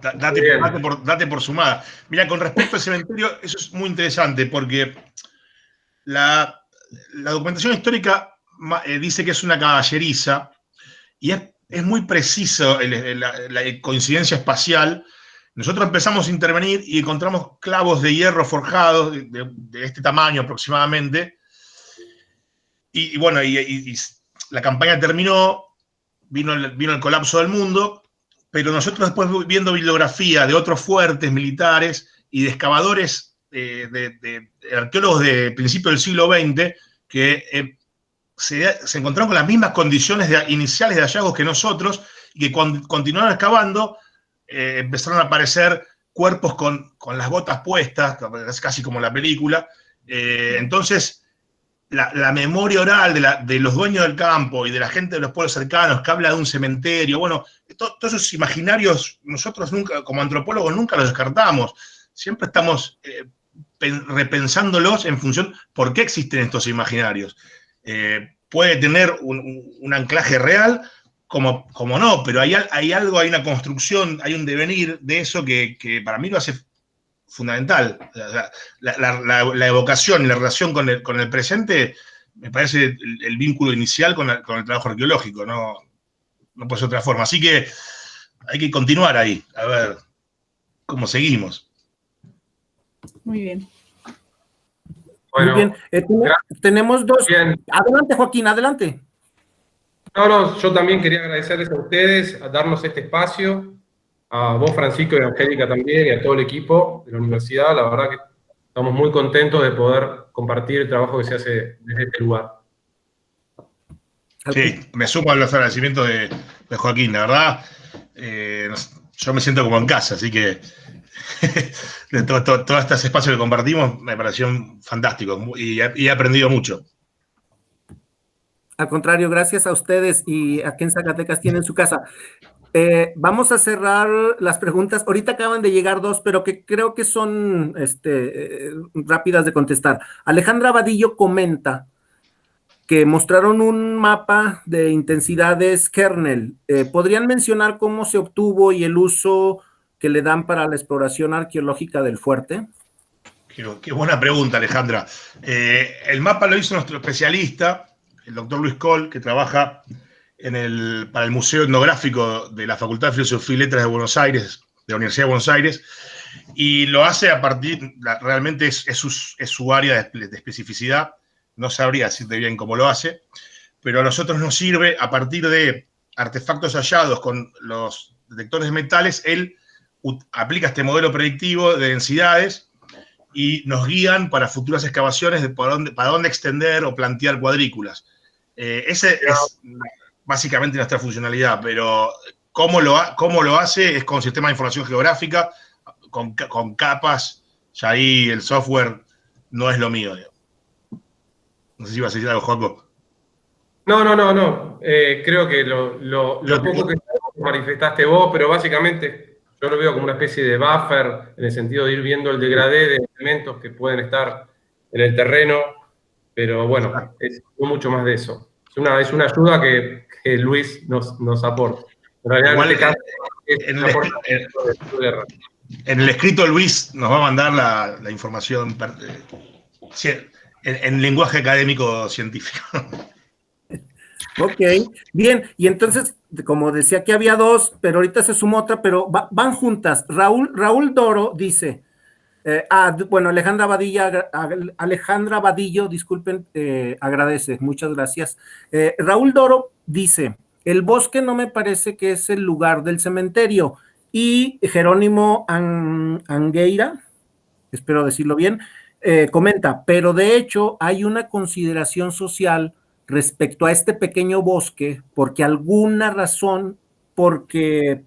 Date por sumada. Mira, con respecto al cementerio, eso es muy interesante porque la documentación histórica dice que es una caballeriza y es muy preciso la coincidencia espacial. Nosotros empezamos a intervenir y encontramos clavos de hierro forjados de este tamaño aproximadamente. Y bueno, y la campaña terminó, vino el colapso del mundo, pero nosotros después viendo bibliografía de otros fuertes militares y de excavadores, de arqueólogos de principios del siglo XX, que se encontraron con las mismas condiciones iniciales de hallazgos que nosotros, y que continuaron excavando, empezaron a aparecer cuerpos con las botas puestas, casi como la película. Entonces, la memoria oral de los dueños del campo y de la gente de los pueblos cercanos que habla de un cementerio, bueno, todos esos imaginarios nosotros nunca, como antropólogos, nunca los descartamos. Siempre estamos repensándolos en función por qué existen estos imaginarios. Puede tener un anclaje real, como no, pero hay algo, hay una construcción, hay un devenir de eso que para mí lo hace fundamental. La evocación y la relación con el presente me parece el vínculo inicial con el trabajo arqueológico, no puede ser otra forma. Así que hay que continuar ahí, a ver cómo seguimos. Muy bien. Bueno, muy bien. Tenemos dos. Bien. Adelante, Joaquín, adelante. No, yo también quería agradecerles a ustedes, a darnos este espacio, a vos, Francisco, y a Angélica también, y a todo el equipo de la universidad. La verdad que estamos muy contentos de poder compartir el trabajo que se hace desde este lugar. Sí, me sumo a los agradecimientos de Joaquín, la verdad. Yo me siento como en casa, así que de todos estos espacios que compartimos me parecieron fantásticos y he aprendido mucho. Al contrario, gracias a ustedes y aquí en Zacatecas tienen su casa. Vamos a cerrar las preguntas. Ahorita acaban de llegar dos, pero que creo que son rápidas de contestar. Alejandra Vadillo comenta, que mostraron un mapa de intensidades kernel. ¿Podrían mencionar cómo se obtuvo y el uso que le dan para la exploración arqueológica del fuerte? Qué buena pregunta, Alejandra. El mapa lo hizo nuestro especialista, el doctor Luis Coll, que trabaja para el Museo Etnográfico de la Facultad de Filosofía y Letras de Buenos Aires, de la Universidad de Buenos Aires, y lo hace a partir, realmente es su área de especificidad, no sabría decirte bien cómo lo hace, pero a nosotros nos sirve a partir de artefactos hallados con los detectores de metales. Él aplica este modelo predictivo de densidades y nos guían para futuras excavaciones de para dónde extender o plantear cuadrículas. Ese es básicamente nuestra funcionalidad, pero cómo lo hace es con sistemas de información geográfica, con capas, ya ahí el software no es lo mío. No sé si ibas a decir algo, Joaco. No. Creo que lo poco que manifestaste vos, pero básicamente yo lo veo como una especie de buffer, en el sentido de ir viendo el degradé de elementos que pueden estar en el terreno, pero bueno, es mucho más de eso. Es una ayuda que Luis nos aporta. En realidad, Igual, en este caso, en el escrito Luis nos va a mandar la información en lenguaje académico científico. Ok, bien, y entonces, como decía que había dos, pero ahorita se sumó otra, pero van juntas. Raúl Doro dice, bueno, Alejandra Vadillo, disculpen, agradece, muchas gracias. Raúl Doro dice, el bosque no me parece que es el lugar del cementerio, y Jerónimo Angueira, espero decirlo bien, comenta, pero de hecho hay una consideración social respecto a este pequeño bosque, porque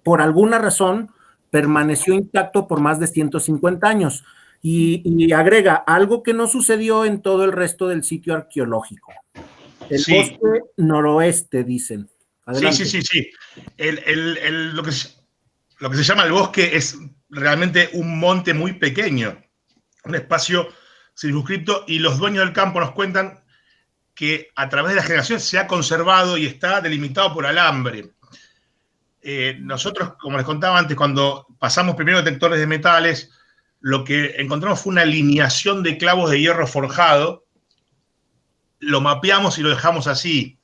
por alguna razón permaneció intacto por más de 150 años. Y agrega, algo que no sucedió en todo el resto del sitio arqueológico. El bosque noroeste, dicen. Adelante. Sí. Lo que se llama el bosque es realmente un monte muy pequeño, un espacio circunscripto, y los dueños del campo nos cuentan que a través de las generaciones se ha conservado y está delimitado por alambre. Nosotros, como les contaba antes, cuando pasamos primero detectores de metales, lo que encontramos fue una alineación de clavos de hierro forjado, lo mapeamos y lo dejamos así.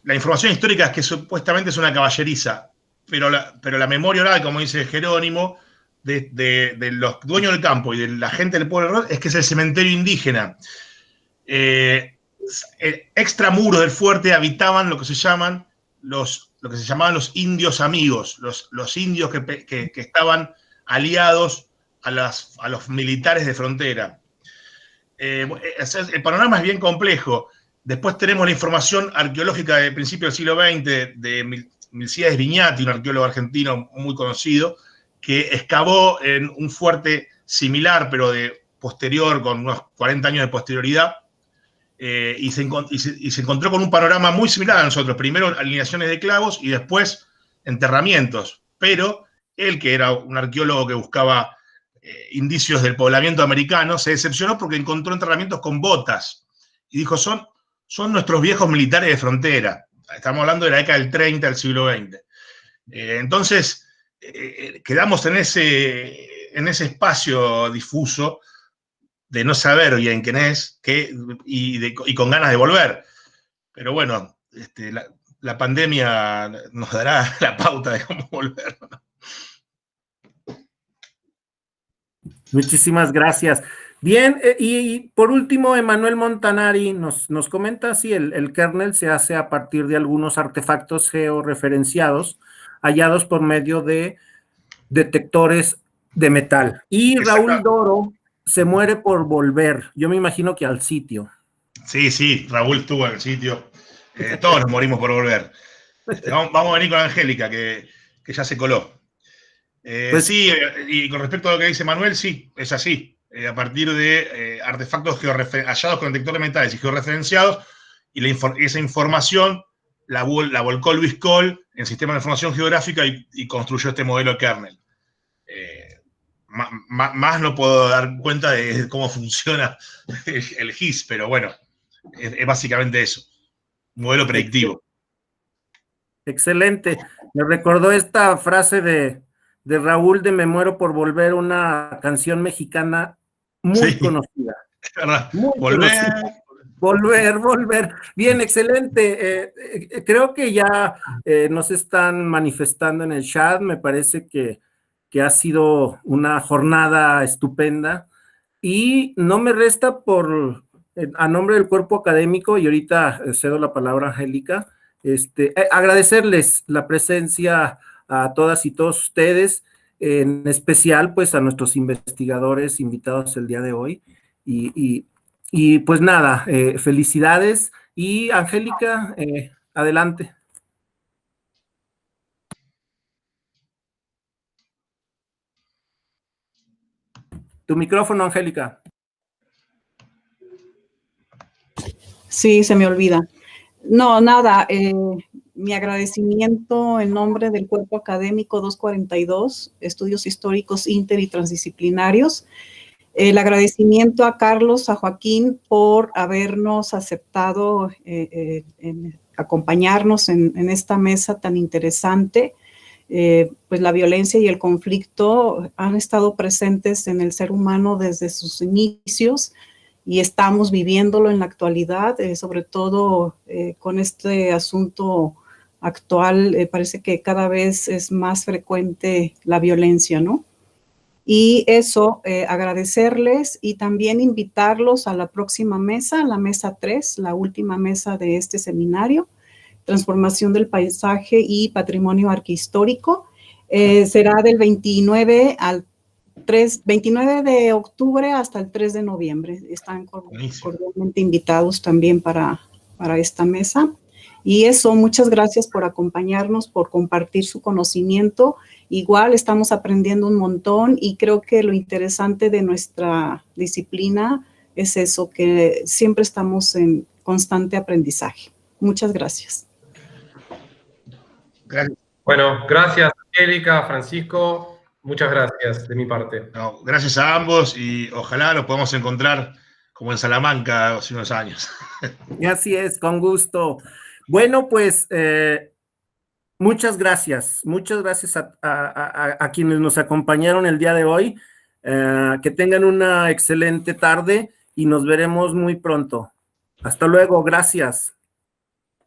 La información histórica es que supuestamente es una caballeriza, pero la memoria oral, como dice Jerónimo, de los dueños del campo y de la gente del pueblo, es que es el cementerio indígena. Extramuros del fuerte habitaban lo que se llamaban los indios amigos, los indios que estaban aliados a los militares de frontera. El panorama es bien complejo. Después tenemos la información arqueológica de principios del siglo XX de Milcíades Viñati, un arqueólogo argentino muy conocido, que excavó en un fuerte similar, pero posterior, con unos 40 años de posterioridad, y se encontró con un panorama muy similar a nosotros. Primero alineaciones de clavos y después enterramientos. Pero él, que era un arqueólogo que buscaba indicios del poblamiento americano, se decepcionó porque encontró enterramientos con botas. Y dijo, son nuestros viejos militares de frontera. Estamos hablando de la década del 30 del siglo XX. Entonces, quedamos en ese espacio difuso de no saber bien quién es y con ganas de volver. Pero bueno, la pandemia nos dará la pauta de cómo volver. Muchísimas gracias. Bien, y por último, Emanuel Montanari nos comenta si el kernel se hace a partir de algunos artefactos georreferenciados hallados por medio de detectores de metal. Y Raúl Doro se muere por volver. Yo me imagino que al sitio. Sí, Raúl estuvo en el sitio. Todos nos morimos por volver. Vamos a venir con Angélica, que ya se coló. Pues, sí, y con respecto a lo que dice Manuel, sí, es así. A partir de artefactos hallados con detectores de metales y georreferenciados, y esa información la volcó Luis Coll en Sistema de Información Geográfica y construyó este modelo kernel. más no puedo dar cuenta de cómo funciona el GIS, pero bueno, es básicamente eso, modelo predictivo. Excelente. Me recordó esta frase de Raúl de Me muero por volver, una canción mexicana muy Sí, conocida. es verdad. Muy Volver. conocida. Volver. Bien, excelente. Creo que ya nos están manifestando en el chat. Me parece que ha sido una jornada estupenda. Y no me resta a nombre del cuerpo académico, y ahorita cedo la palabra a Angélica, agradecerles la presencia a todas y todos ustedes, en especial pues a nuestros investigadores invitados el día de hoy. Y pues nada, felicidades. Y Angélica, adelante. Tu micrófono, Angélica. Sí, se me olvida. No, nada, mi agradecimiento en nombre del Cuerpo Académico 242, Estudios Históricos Inter y Transdisciplinarios. El agradecimiento a Carlos, a Joaquín, por habernos aceptado acompañarnos en esta mesa tan interesante. Pues la violencia y el conflicto han estado presentes en el ser humano desde sus inicios, y estamos viviéndolo en la actualidad, sobre todo con este asunto actual. Parece que cada vez es más frecuente la violencia, ¿no? Y eso, agradecerles y también invitarlos a la próxima mesa, la mesa 3, la última mesa de este seminario, Transformación del Paisaje y Patrimonio Arquehistórico. Será del 29 de octubre hasta el 3 de noviembre. Están cordialmente invitados también para esta mesa. Y eso, muchas gracias por acompañarnos, por compartir su conocimiento. Igual estamos aprendiendo un montón, y creo que lo interesante de nuestra disciplina es eso, que siempre estamos en constante aprendizaje. Muchas gracias. Gracias. Bueno, gracias, Angélica, Francisco. Muchas gracias de mi parte. No, gracias a ambos, y ojalá nos podamos encontrar como en Salamanca hace unos años. Y así es, con gusto. Bueno, pues muchas gracias a quienes nos acompañaron el día de hoy. Que tengan una excelente tarde y nos veremos muy pronto. Hasta luego, gracias.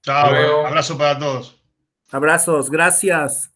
Chao, Hasta luego. abrazo para todos. Abrazos, gracias.